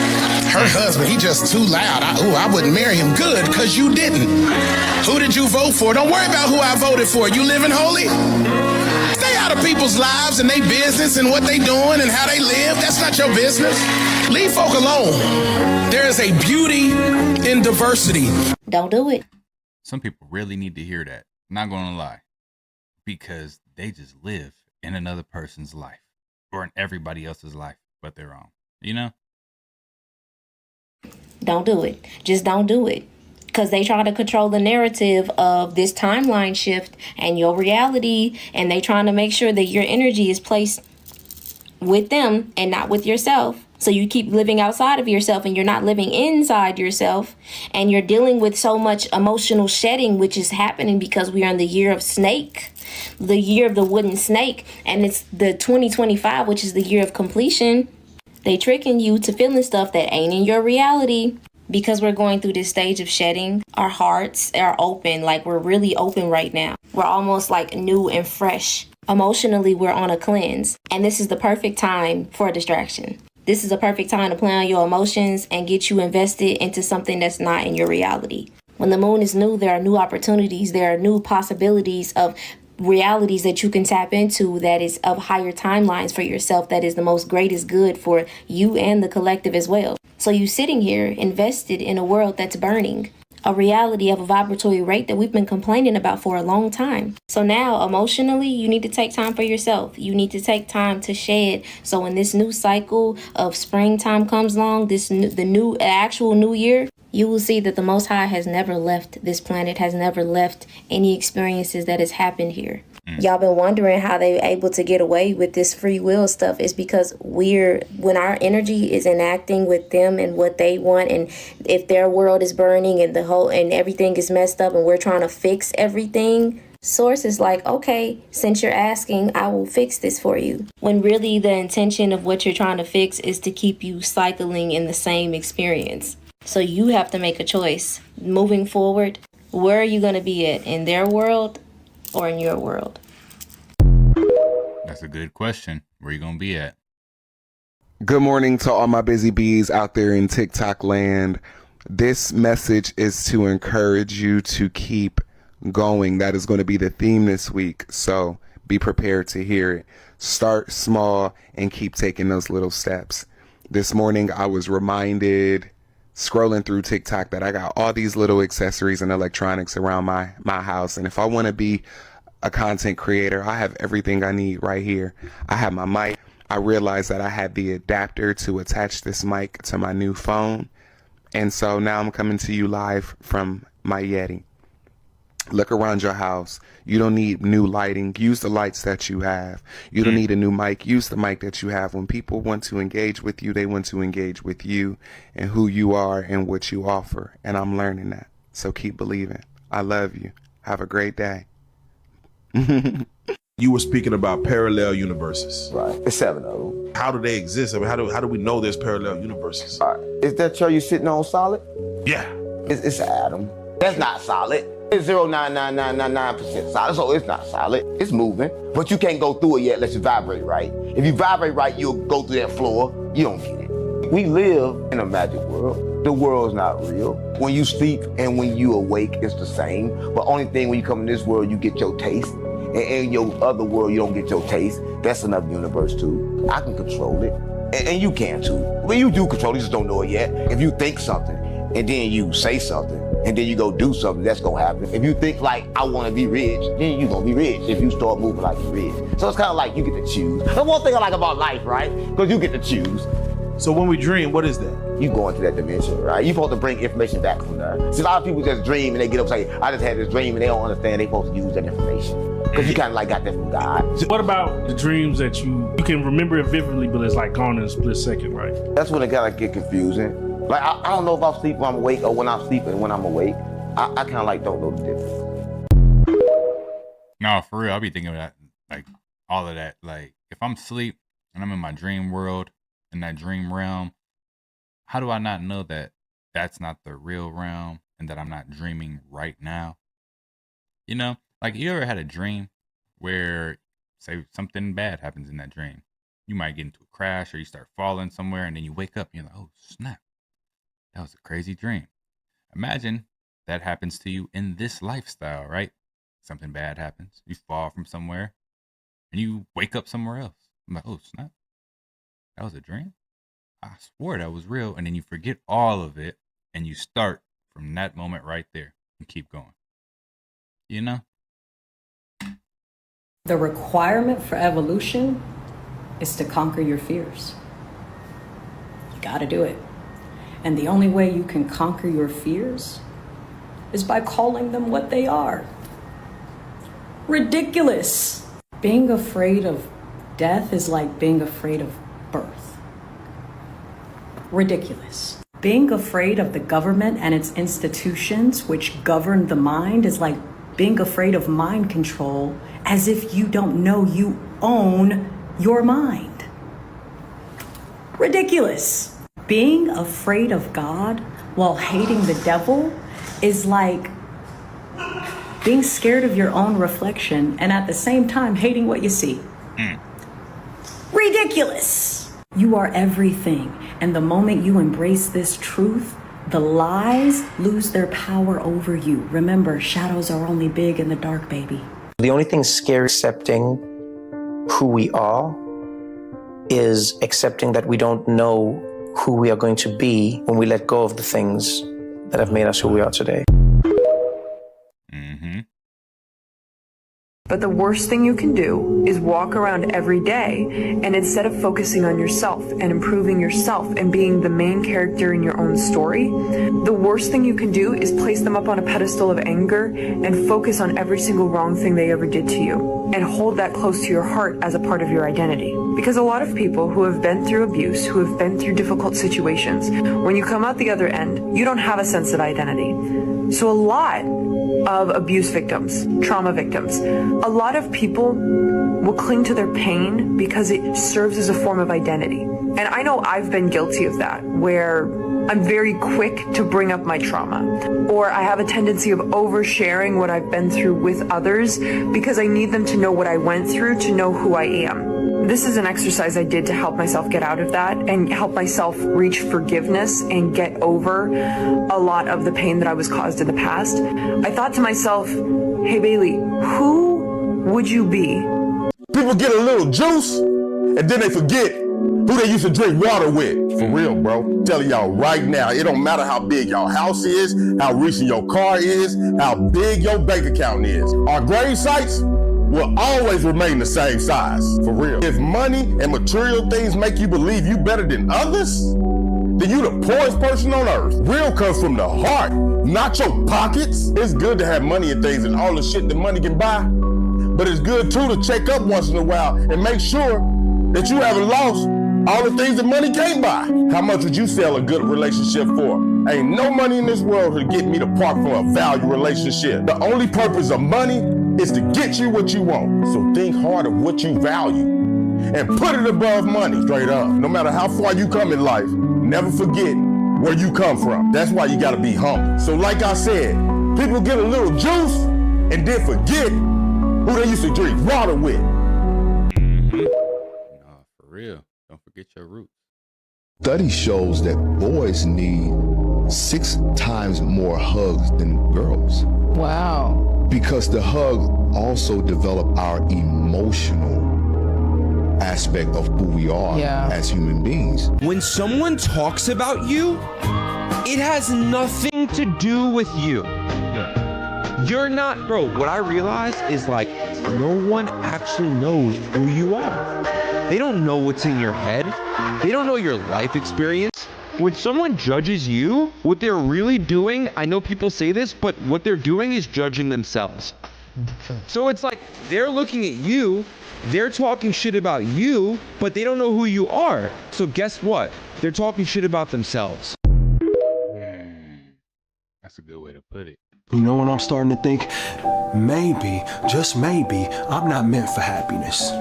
Her husband, he just too loud. I wouldn't marry him. Good, because you didn't. Who did you vote for? Don't worry about who I voted for. You living holy? Stay out of people's lives and their business and what they doing and how they live. That's not your business. Leave folk alone. There is a beauty in diversity. Don't do it. Some people really need to hear that. Not gonna lie. Because they just live in another person's life, or in everybody else's life but their own, you know? Don't do it. Just don't do it. Because they try to control the narrative of this timeline shift and your reality, and they trying to make sure that your energy is placed with them and not with yourself. So you keep living outside of yourself and you're not living inside yourself, and you're dealing with so much emotional shedding, which is happening because we are in the year of snake, the year of the wooden snake, and it's the 2025, which is the year of completion. They tricking you to feeling stuff that ain't in your reality. Because we're going through this stage of shedding, our hearts are open, like we're really open right now. We're almost like new and fresh. Emotionally, we're on a cleanse. And this is the perfect time for a distraction. This is a perfect time to play on your emotions and get you invested into something that's not in your reality. When the moon is new, there are new opportunities. There are new possibilities of realities that you can tap into that is of higher timelines for yourself, that is the most greatest good for you and the collective as well. So you sitting here invested in a world that's burning, a reality of a vibratory rate that we've been complaining about for a long time. So now emotionally, you need to take time for yourself. You need to take time to shed. So when this new cycle of springtime comes along, the actual new year, you will see that the Most High has never left this planet, has never left any experiences that has happened here. Y'all been wondering how they able to get away with this free will stuff. It's because when our energy is enacting with them and what they want, and if their world is burning and everything is messed up and we're trying to fix everything, Source is like, okay, since you're asking, I will fix this for you. When really the intention of what you're trying to fix is to keep you cycling in the same experience. So you have to make a choice. Moving forward, where are you going to be at? In their world or in your world? That's a good question. Where you going to be at? Good morning to all my busy bees out there in TikTok land. This message is to encourage you to keep going. That is going to be the theme this week. So be prepared to hear it. Start small and keep taking those little steps. This morning, I was reminded, scrolling through TikTok, that I got all these little accessories and electronics around my house. And if I want to be a content creator, I have everything I need right here. I have my mic. I realized that I had the adapter to attach this mic to my new phone. And so now I'm coming to you live from my Yeti. Look around your house. You don't need new lighting. Use the lights that you have. You don't need a new mic. Use the mic that you have. When people want to engage with you, they want to engage with you and who you are and what you offer. And I'm learning that. So keep believing. I love you. Have a great day. You were speaking about parallel universes. Right. There's 7 of them. How do they exist? I mean, how do we know there's parallel universes? All right. Is that chair you sitting on solid? Yeah. It's an atom. That's not solid. It's 0.99999% solid, so it's not solid. It's moving, but you can't go through it yet unless you vibrate right. If you vibrate right, you'll go through that floor. You don't get it. We live in a magic world. The world's not real. When you sleep and when you awake, it's the same. But only thing, when you come in this world, you get your taste. And in your other world, you don't get your taste. That's another universe too. I can control it, and you can too. Well, you do control it, you just don't know it yet. If you think something, and then you say something, and then you go do something, that's gonna happen. If you think like, I wanna be rich, then you're gonna be rich if you start moving like you're rich. So it's kind of like you get to choose. That's one thing I like about life, right? Because you get to choose. So when we dream, what is that? You go into that dimension, right? You're supposed to bring information back from there. See, a lot of people just dream and they get up and say, I just had this dream, and they don't understand they're supposed to use that information. Because you kind of like got that from God. So what about the dreams that you can remember it vividly, but it's like gone in a split second, right? That's when it gotta get confusing. Like, I don't know if I'm sleeping when I'm awake or when I'm sleeping when I'm awake. I kind of like don't know the difference. No, for real, I'll be thinking of that, like all of that. Like if I'm asleep and I'm in my dream world, in that dream realm, how do I not know that that's not the real realm and that I'm not dreaming right now? You know, like you ever had a dream where, say, something bad happens in that dream? You might get into a crash or you start falling somewhere and then you wake up and you're like, oh, snap. That was a crazy dream. Imagine that happens to you in this lifestyle, right? Something bad happens. You fall from somewhere and you wake up somewhere else. I'm like, oh, snap. That was a dream? I swore that was real. And then you forget all of it and you start from that moment right there and keep going. You know? The requirement for evolution is to conquer your fears. You gotta do it. And the only way you can conquer your fears is by calling them what they are. Ridiculous. Being afraid of death is like being afraid of birth. Ridiculous. Being afraid of the government and its institutions which govern the mind is like being afraid of mind control, as if you don't know you own your mind. Ridiculous. Being afraid of God while hating the devil is like being scared of your own reflection and at the same time hating what you see. Ridiculous. You are everything. And the moment you embrace this truth, the lies lose their power over you. Remember, shadows are only big in the dark, baby. The only thing scary accepting who we are is accepting that we don't know who we are going to be when we let go of the things that have made us who we are today. But the worst thing you can do is walk around every day and instead of focusing on yourself and improving yourself and being the main character in your own story, the worst thing you can do is place them up on a pedestal of anger and focus on every single wrong thing they ever did to you. and hold that close to your heart as a part of your identity. Because a lot of people who have been through abuse, who have been through difficult situations, when you come out the other end, you don't have a sense of identity. So a lot of abuse victims, trauma victims, a lot of people will cling to their pain because it serves as a form of identity. And I know I've been guilty of that, where I'm very quick to bring up my trauma, or I have a tendency of oversharing what I've been through with others because I need them to know what I went through to know who I am. This is an exercise I did to help myself get out of that and help myself reach forgiveness and get over a lot of the pain that I was caused in the past. I thought to myself, hey Bailey, who would you be? People get a little juice and then they forget who they used to drink water with. For real, bro. Telling y'all right now, it don't matter how big your house is, how recent your car is, how big your bank account is. Our grave sites will always remain the same size. For real. If money and material things make you believe you better than others, then you the poorest person on earth. Real comes from the heart, not your pockets. It's good to have money and things and all the shit that money can buy, but it's good too to check up once in a while and make sure that you haven't lost all the things that money can't buy. How much would you sell a good relationship for? Ain't no money in this world to get me to part from a value relationship. The only purpose of money is to get you what you want. So think hard of what you value and put it above money. Straight up. No matter how far you come in life, never forget where you come from. That's why you gotta be humble. So like I said, people get a little juice and then forget who they used to drink water with. For real. Don't forget your roots. Study shows that boys need 6 times more hugs than girls. Wow. Because the hug also develop our emotional aspect of who we are as human beings. When someone talks about you, it has nothing to do with you. You're not, bro, what I realize is like, no one actually knows who you are. They don't know what's in your head. They don't know your life experience. When someone judges you, what they're really doing, I know people say this, but what they're doing is judging themselves. So it's like, they're looking at you, they're talking shit about you, but they don't know who you are. So guess what? They're talking shit about themselves. That's a good way to put it. You know what I'm starting to think? Maybe, just maybe, I'm not meant for happiness.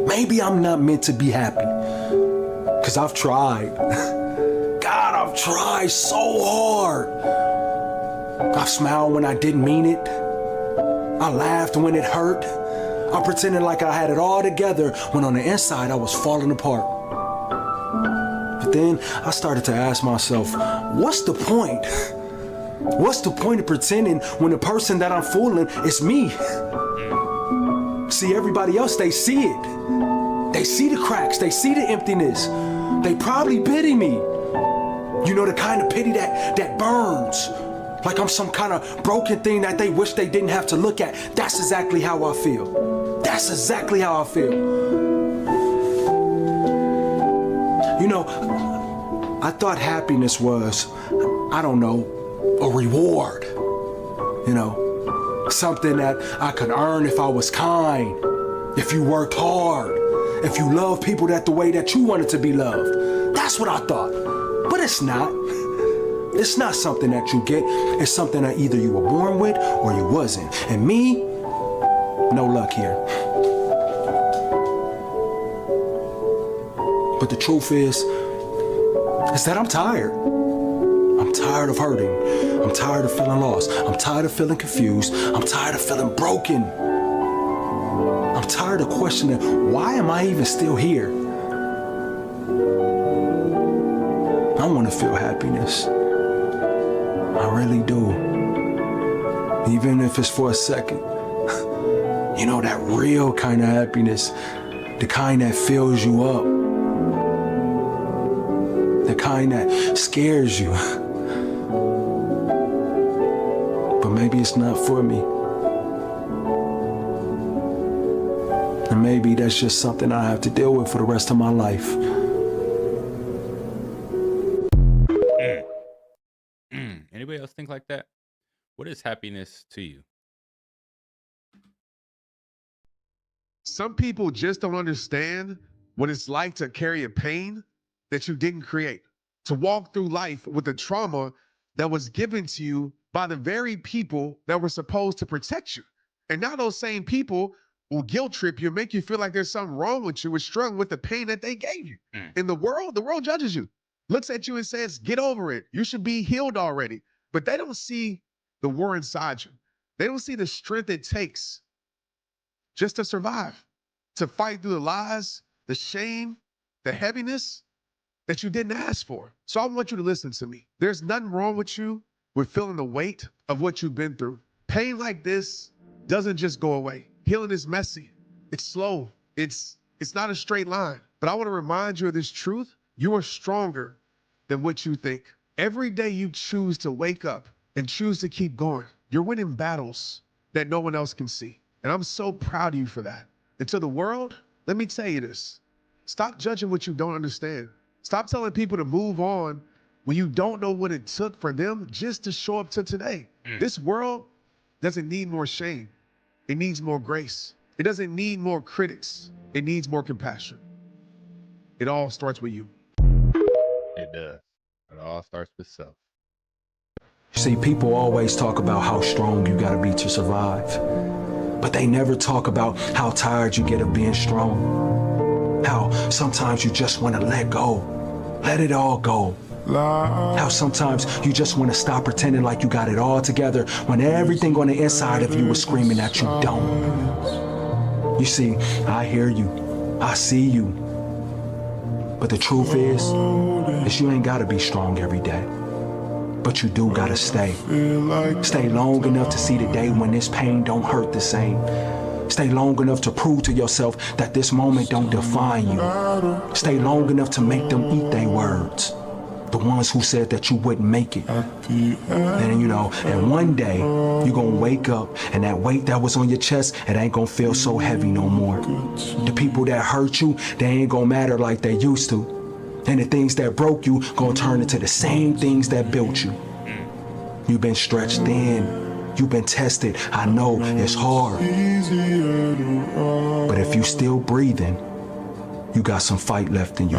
Maybe I'm not meant to be happy. Cause I've tried. God, I've tried so hard. I've smiled when I didn't mean it. I laughed when it hurt. I pretended like I had it all together when on the inside I was falling apart. But then I started to ask myself, what's the point? What's the point of pretending when the person that I'm fooling is me? See, everybody else, they see it. They see the cracks, they see the emptiness. They probably pity me. You know, the kind of pity that burns. Like I'm some kind of broken thing that they wish they didn't have to look at. That's exactly how I feel. That's exactly how I feel. You know, I thought happiness was, I don't know, a reward. You know, something that I could earn if I was kind, if you worked hard, if you loved people the way that you wanted to be loved. That's what I thought. But it's not. It's not something that you get. It's something that either you were born with or you wasn't. And me, no luck here. But the truth is that I'm tired. I'm tired of hurting. I'm tired of feeling lost. I'm tired of feeling confused. I'm tired of feeling broken. I'm tired of questioning, why am I even still here? I want to feel happiness. I really do. Even if it's for a second. You know, that real kind of happiness. The kind that fills you up. The kind that scares you. But maybe it's not for me. And maybe that's just something I have to deal with for the rest of my life. Anybody else think like that? What is happiness to you? some people just don't understand what it's like to carry a pain that you didn't create, to walk through life with a trauma that was given to you by the very people that were supposed to protect you. And now those same people will guilt trip you and make you feel like there's something wrong with you, with struggling with the pain that they gave you. In the world judges you, looks at you and says, get over it. You should be healed already. But they don't see the war inside you. They don't see the strength it takes just to survive, to fight through the lies, the shame, the heaviness that you didn't ask for. So I want you to listen to me. There's nothing wrong with you with feeling the weight of what you've been through. Pain like this doesn't just go away. Healing is messy. It's slow. It's not a straight line. But I want to remind you of this truth. You are stronger than what you think. Every day you choose to wake up and choose to keep going, you're winning battles that no one else can see. And I'm so proud of you for that. And to the world, let me tell you this. Stop judging what you don't understand. Stop telling people to move on when you don't know what it took for them just to show up to today. This world doesn't need more shame. It needs more grace. It doesn't need more critics. It needs more compassion. It all starts with you. It does. It all starts with self. See, people always talk about how strong you gotta be to survive, but they never talk about how tired you get of being strong. How sometimes you just wanna let go, let it all go. How sometimes you just wanna stop pretending like you got it all together when everything on the inside of you is screaming that you don't. You see, I hear you, I see you, but the truth is you ain't gotta be strong every day. But you do gotta stay. Stay long enough to see the day when this pain don't hurt the same. Stay long enough to prove to yourself that this moment don't define you. Stay long enough to make them eat their words. The ones who said that you wouldn't make it. And one day you're gonna wake up and that weight that was on your chest, it ain't gonna feel so heavy no more. The people that hurt you, they ain't gonna matter like they used to. And the things that broke you gonna turn into the same things that built you. You've been stretched thin. You've been tested. I know it's hard. But if you still breathing, you got some fight left in you.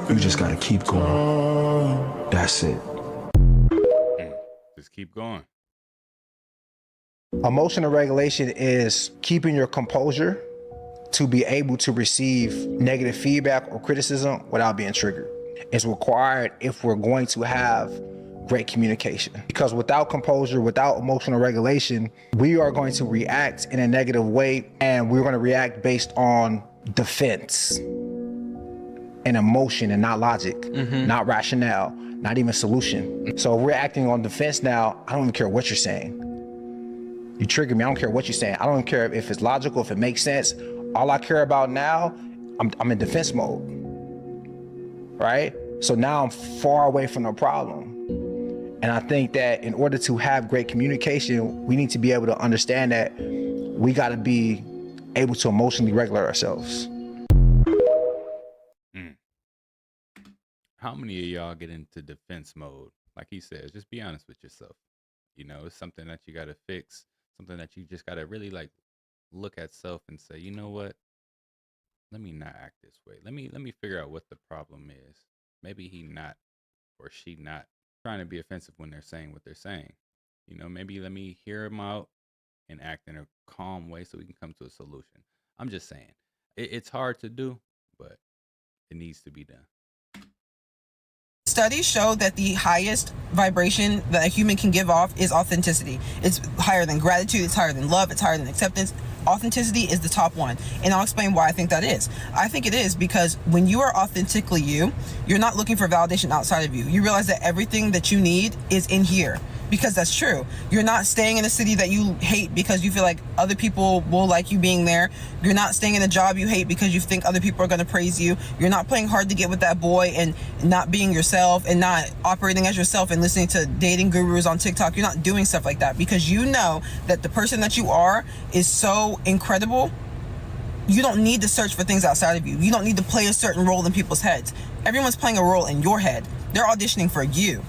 You just gotta keep going. That's it. Just keep going. Emotional regulation is keeping your composure to be able to receive negative feedback or criticism without being triggered. It's required if we're going to have great communication. Because without composure, without emotional regulation, we are going to react in a negative way, and we're going to react based on defense and emotion and not logic, not rationale, not even solution. So if we're acting on defense now, I don't even care what you're saying. You trigger me, I don't care what you're saying. I don't even care if it's logical, if it makes sense. All I care about now, I'm in defense mode, right? So now I'm far away from the problem. And I think that in order to have great communication, we need to be able to understand that we gotta be able to emotionally regulate ourselves. How many of y'all get into defense mode? Like he says, just be honest with yourself. You know, it's something that you gotta fix, something that you just gotta really like look at self and say, you know what? Let me not act this way. Let me figure out what the problem is. Maybe he not or she not trying to be offensive when they're saying what they're saying. You know, maybe let me hear them out and act in a calm way so we can come to a solution. I'm just saying, it's hard to do, but it needs to be done. Studies show that the highest vibration that a human can give off is authenticity. It's higher than gratitude, it's higher than love, it's higher than acceptance. Authenticity is the top one. And I'll explain why I think that is. I think it is because when you are authentically you, you're not looking for validation outside of you. You realize that everything that you need is in here. Because that's true. You're not staying in a city that you hate because you feel like other people will like you being there. You're not staying in a job you hate because you think other people are going to praise you. You're not playing hard to get with that boy and not being yourself and not operating as yourself and listening to dating gurus on TikTok. You're not doing stuff like that because you know that the person that you are is so incredible. You don't need to search for things outside of you. You don't need to play a certain role in people's heads. Everyone's playing a role in your head. They're auditioning for you.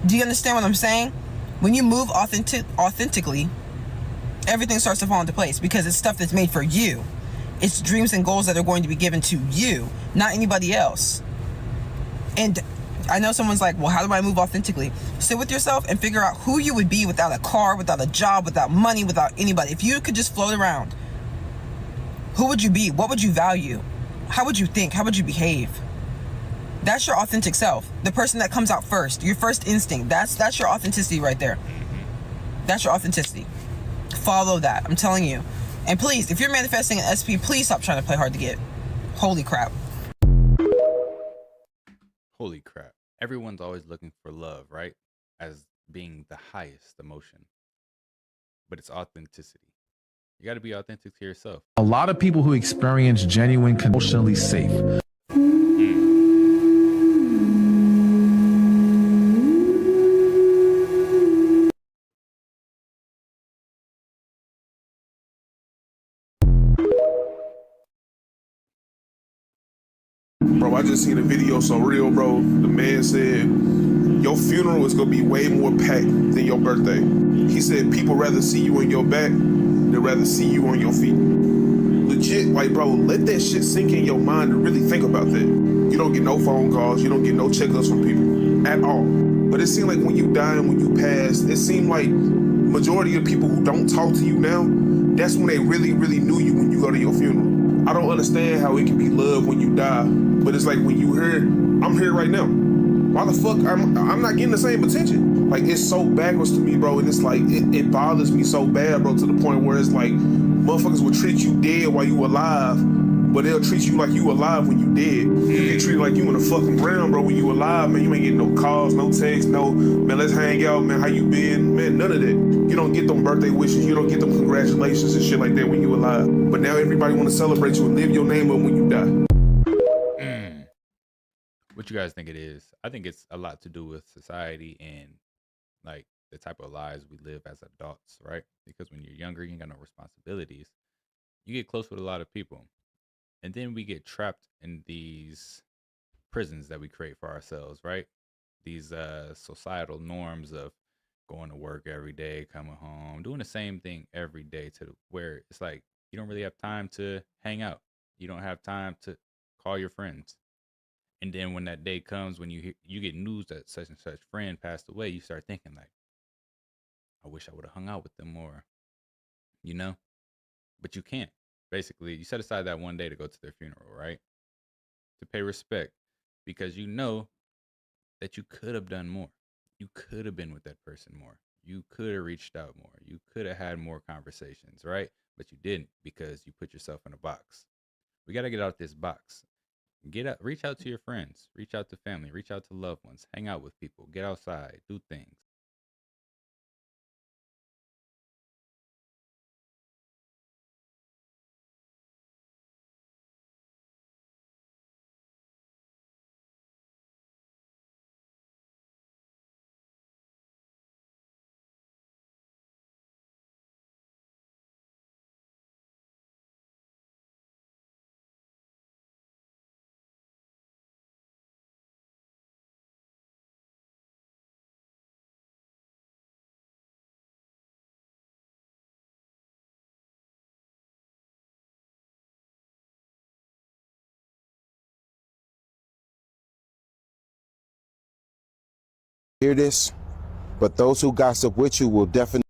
Do you understand what I'm saying? When you move authentically, everything starts to fall into place because it's stuff that's made for you. It's dreams and goals that are going to be given to you, not anybody else. And I know someone's like, well, how do I move authentically? Sit with yourself and figure out who you would be without a car, without a job, without money, without anybody. If you could just float around, who would you be? What would you value? How would you think? How would you behave? That's your authentic self. The person that comes out first, your first instinct. That's your authenticity right there. That's your authenticity. Follow that. I'm telling you. And please, if you're manifesting an SP, please stop trying to play hard to get. Holy crap. Holy crap. Everyone's always looking for love, right? As being the highest emotion. But it's authenticity. You got to be authentic to yourself. A lot of people who experience genuine emotionally safe. Bro, I just seen a video so real, bro. The man said, your funeral is going to be way more packed than your birthday. He said people rather see you on your back than rather see you on your feet. Legit, like, bro, let that shit sink in your mind and really think about that. You don't get no phone calls. You don't get no checkups from people at all. But it seemed like when you die and when you pass, it seemed like majority of people who don't talk to you now, that's when they really, really knew you when you go to your funeral. I don't understand how it can be love when you die, but it's like when you here, I'm here right now. Why the fuck I'm not getting the same attention? Like, it's so backwards to me, bro, and it's like it bothers me so bad, bro, to the point where it's like motherfuckers will treat you dead while you alive, but they'll treat you like you alive when you dead. You get treated like you in the fucking ground, bro, when you alive, man. You ain't getting no calls, no texts, no, man, let's hang out, man, how you been? Man, none of that. You don't get them birthday wishes, you don't get them congratulations and shit like that when you alive. But now everybody want to celebrate you and live your name up when you die. What you guys think it is? I think it's a lot to do with society and like the type of lives we live as adults, right? Because when you're younger, you ain't got no responsibilities. You get close with a lot of people. And then we get trapped in these prisons that we create for ourselves, right? These societal norms of going to work every day, coming home, doing the same thing every day, to where it's like you don't really have time to hang out. You don't have time to call your friends. And then when that day comes, when you get news that such and such friend passed away, you start thinking like, I wish I would have hung out with them more, you know? But you can't. Basically, you set aside that one day to go to their funeral, right? To pay respect, because you know that you could have done more. You could have been with that person more. You could have reached out more. You could have had more conversations, right? But you didn't, because you put yourself in a box. We got to get out this box. Reach out to your friends, reach out to family, reach out to loved ones, hang out with people, get outside, do things. Hear this? But those who gossip with you will definitely.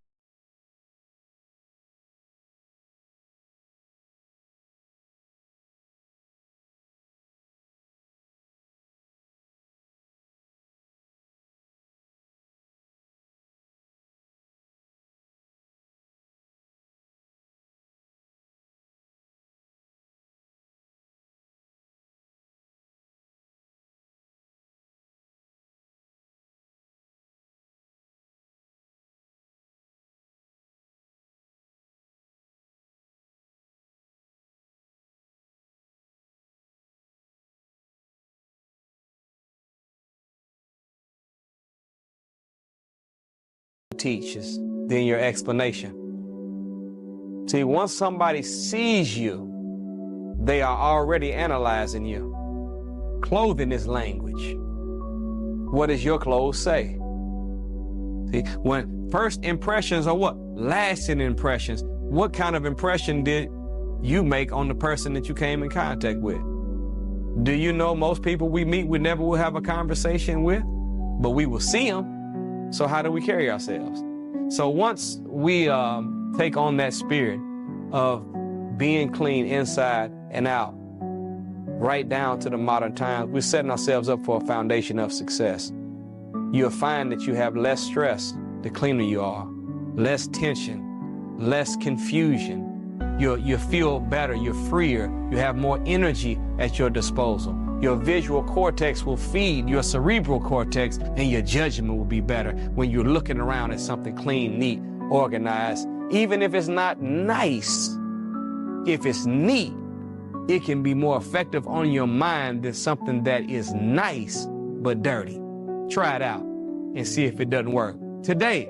Teaches than your explanation. See, once somebody sees you, they are already analyzing you. Clothing is language. What does your clothes say? See, when first impressions are what? lasting impressions. What kind of impression did you make on the person that you came in contact with? Do you know most people we meet, we never will have a conversation with, but we will see them. So how do we carry ourselves? So once we take on that spirit of being clean inside and out, right down to the modern times, we're setting ourselves up for a foundation of success. You'll find that you have less stress the cleaner you are, less tension, less confusion. You feel better, you're freer, you have more energy at your disposal. Your visual cortex will feed your cerebral cortex, and your judgment will be better when you're looking around at something clean, neat, organized. Even if it's not nice, if it's neat, it can be more effective on your mind than something that is nice but dirty. Try it out and see if it doesn't work. Today,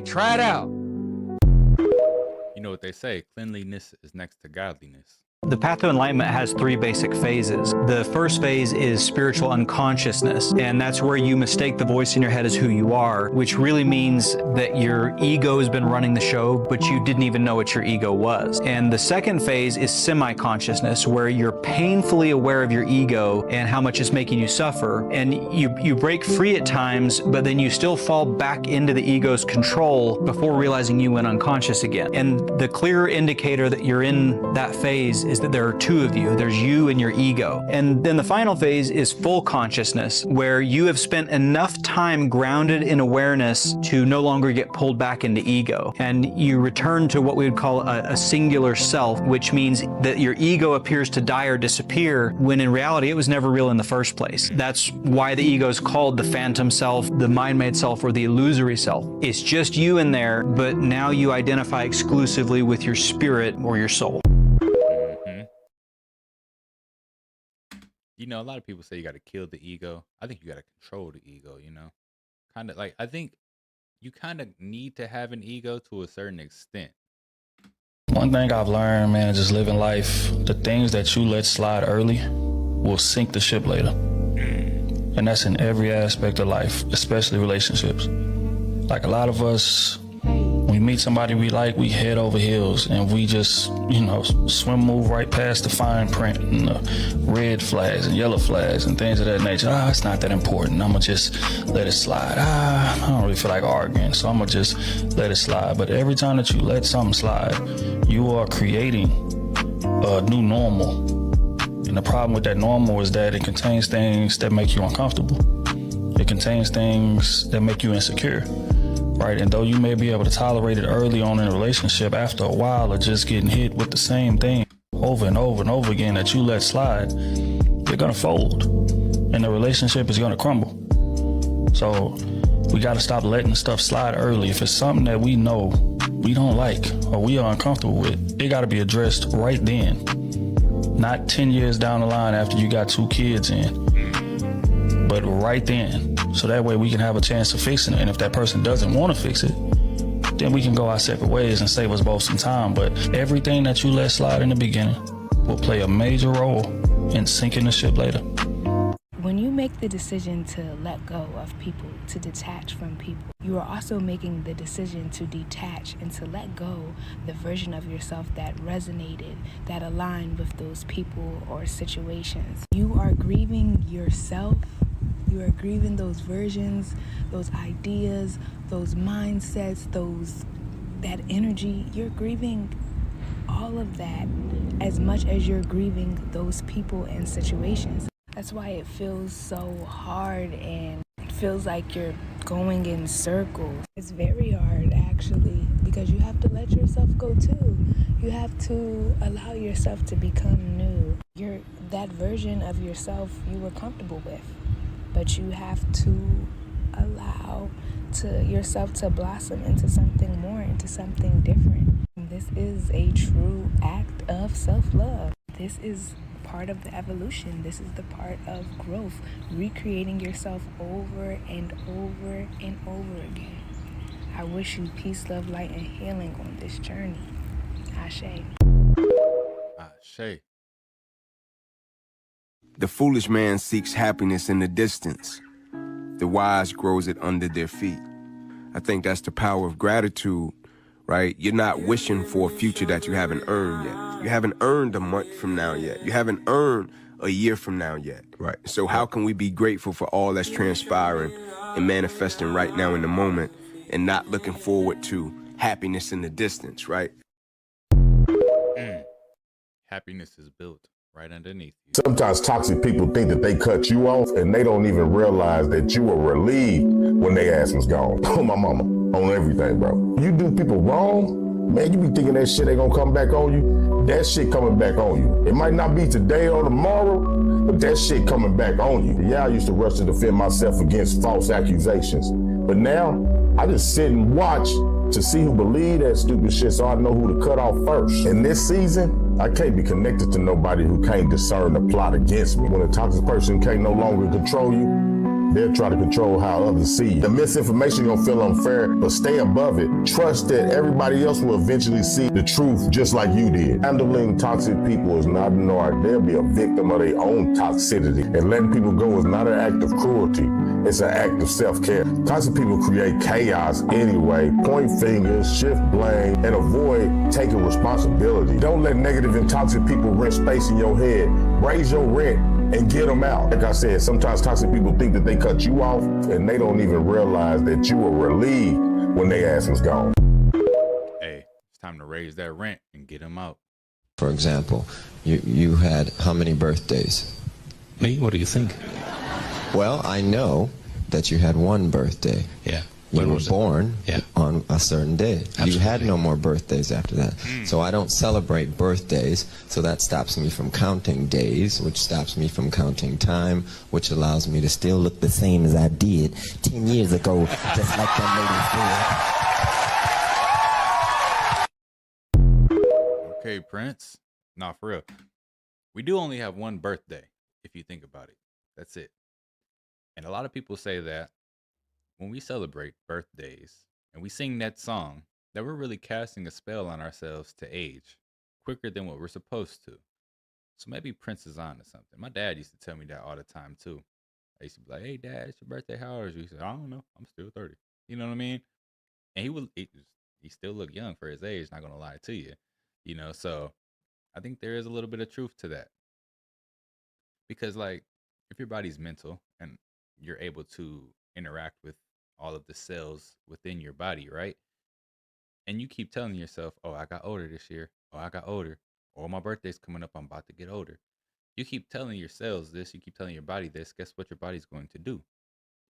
try it out. You know what they say, cleanliness is next to godliness. The path to enlightenment has 3 basic phases. The first phase is spiritual unconsciousness, and that's where you mistake the voice in your head as who you are, which really means that your ego has been running the show, but you didn't even know what your ego was. And the second phase is semi-consciousness, where you're painfully aware of your ego and how much it's making you suffer, and you break free at times, but then you still fall back into the ego's control before realizing you went unconscious again. And the clear indicator that you're in that phase is that there are 2 of you. There's you and your ego. And then the final phase is full consciousness, where you have spent enough time grounded in awareness to no longer get pulled back into ego. And you return to what we would call a singular self, which means that your ego appears to die or disappear, when in reality it was never real in the first place. That's why the ego is called the phantom self, the mind-made self, or the illusory self. It's just you in there, but now you identify exclusively with your spirit or your soul. You know, a lot of people say you got to kill the ego. I think you got to control the ego, you know? Kind of like, I think you kind of need to have an ego to a certain extent. One thing I've learned, man, just living life, the things that you let slide early will sink the ship later. And that's in every aspect of life, especially relationships. Like a lot of us, when we meet somebody we like, we head over heels and we just, move right past the fine print and the red flags and yellow flags and things of that nature. It's not that important. I'm gonna just let it slide. I don't really feel like arguing, so I'm gonna just let it slide. But every time that you let something slide, you are creating a new normal. And the problem with that normal is that it contains things that make you uncomfortable. It contains things that make you insecure. Right, and though you may be able to tolerate it early on in a relationship, after a while of just getting hit with the same thing over and over and over again that you let slide, you're gonna fold, and the relationship is gonna crumble. So we gotta stop letting stuff slide early. If it's something that we know we don't like or we are uncomfortable with, it gotta be addressed right then, not 10 years down the line after you got 2 kids in, but right then. So that way we can have a chance of fixing it. And if that person doesn't want to fix it, then we can go our separate ways and save us both some time. But everything that you let slide in the beginning will play a major role in sinking the ship later. When you make the decision to let go of people, to detach from people, you are also making the decision to detach and to let go the version of yourself that resonated, that aligned with those people or situations. You are grieving yourself. You are grieving those versions, those ideas, those mindsets, that energy. You're grieving all of that as much as you're grieving those people and situations. That's why it feels so hard and it feels like you're going in circles. It's very hard, actually, because you have to let yourself go too. You have to allow yourself to become new. That version of yourself you were comfortable with. But you have to allow yourself to blossom into something more, into something different. This is a true act of self-love. This is part of the evolution. This is the part of growth, recreating yourself over and over and over again. I wish you peace, love, light, and healing on this journey. Ashe. Ashe. The foolish man seeks happiness in the distance. The wise grows it under their feet. I think that's the power of gratitude. right? You're not wishing for a future that you haven't earned yet. You haven't earned a month from now yet. You haven't earned a year from now yet. Right. So how can we be grateful for all that's transpiring and manifesting right now in the moment and not looking forward to happiness in the distance, right? Happiness is built right underneath you. Sometimes toxic people think that they cut you off and they don't even realize that you were relieved when they ass was gone. Oh, my mama, on everything, bro. You do people wrong, man, you be thinking that shit ain't gonna come back on you. That shit coming back on you. It might not be today or tomorrow, but that shit coming back on you. Yeah, I used to rush to defend myself against false accusations. But now, I just sit and watch to see who believe that stupid shit so I know who to cut off first. In this season, I can't be connected to nobody who can't discern the plot against me. When a toxic person can't no longer control you, they'll try to control how others see you. The misinformation gonna feel unfair, but stay above it. Trust that everybody else will eventually see the truth just like you did. Handling toxic people is not an art. They'll be a victim of their own toxicity. And letting people go is not an act of cruelty. It's an act of self-care. Toxic people create chaos anyway. Point fingers, shift blame, and avoid taking responsibility. Don't let negative and toxic people rent space in your head. Raise your rent and get them out. Like I said, sometimes toxic people think that they cut you off and they don't even realize that you were relieved when their ass was gone. Hey, it's time to raise that rent and get them out. For example, you had how many birthdays? Me? What do you think? Well, I know that you had one birthday. Yeah. You were born on a certain day. Absolutely. You had no more birthdays after that. So I don't celebrate birthdays, so that stops me from counting days, which stops me from counting time, which allows me to still look the same as I did 10 years ago, just like that lady said. Okay, Prince. Nah, for real. We do only have one birthday, if you think about it. That's it. And a lot of people say that when we celebrate birthdays and we sing that song, that we're really casting a spell on ourselves to age quicker than what we're supposed to. So maybe Prince is on to something. My dad used to tell me that all the time too. I used to be like, "Hey Dad, it's your birthday. How old are you?" He said, "I don't know. I'm still 30." You know what I mean? And he still looked young for his age, not gonna lie to you. You know, so I think there is a little bit of truth to that. Because like if your body's mental and you're able to interact with all of the cells within your body, right? And you keep telling yourself, "Oh, I got older this year. Oh, I got older. Oh, my birthday's coming up. I'm about to get older." You keep telling your cells this, you keep telling your body this. Guess what your body's going to do?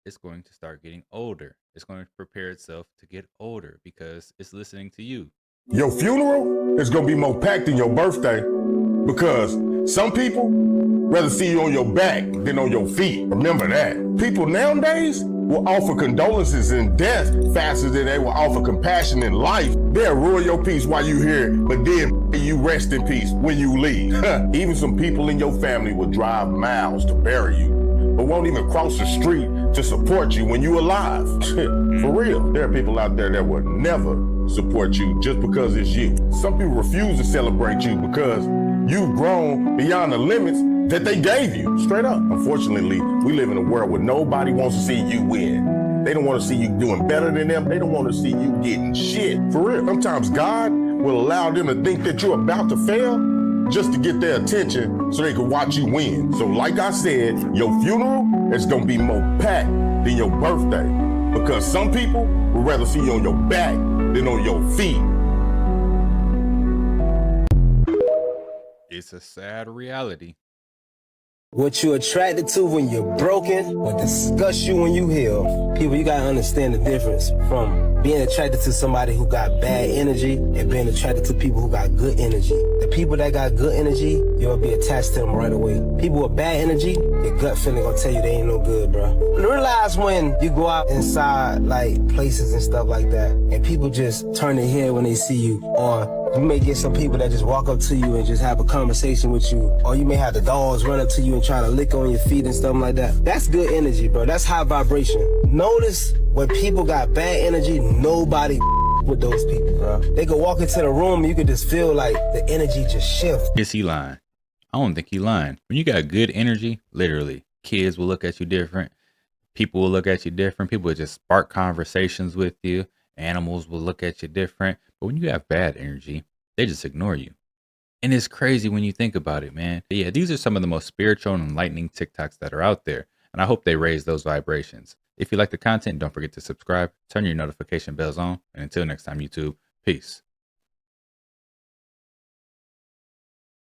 It's going to start getting older. It's going to prepare itself to get older because it's listening to you. Your funeral is gonna be more packed than your birthday because some people rather see you on your back than on your feet. Remember that. People nowadays will offer condolences in death faster than they will offer compassion in life. They'll ruin your peace while you here, but then you rest in peace when you leave. Even some people in your family will drive miles to bury you, but won't even cross the street to support you when you alive. For real, there are people out there that will never support you just because it's you. Some people refuse to celebrate you because you've grown beyond the limits that they gave you, straight up. Unfortunately, we live in a world where nobody wants to see you win. They don't want to see you doing better than them. They don't want to see you getting shit. For real, sometimes God will allow them to think that you're about to fail just to get their attention so they can watch you win. So like I said, your funeral is gonna be more packed than your birthday because some people would rather see you on your back than on your feet. It's a sad reality. What you're attracted to when you're broken will disgust you when you heal. People, you gotta understand the difference from being attracted to somebody who got bad energy and being attracted to people who got good energy. The people that got good energy, you'll be attached to them right away. People with bad energy, your gut feeling gonna tell you they ain't no good, bro. Realize when you go out inside like places and stuff like that, and people just turn their head when they see you, or you may get some people that just walk up to you and just have a conversation with you, or you may have the dogs run up to you and try to lick on your feet and stuff like that. That's good energy, bro. That's high vibration. Notice when people got bad energy, nobody with those people, bro. They could walk into the room and you could just feel like the energy just shift. Is he lying? I don't think he lying. When you got good energy, literally, kids will look at you different. People will look at you different. People will just spark conversations with you. Animals will look at you different. But when you have bad energy, they just ignore you. And it's crazy when you think about it, man. But yeah, these are some of the most spiritual and enlightening TikToks that are out there. And I hope they raise those vibrations. If you like the content, don't forget to subscribe, turn your notification bells on. And until next time, YouTube, peace.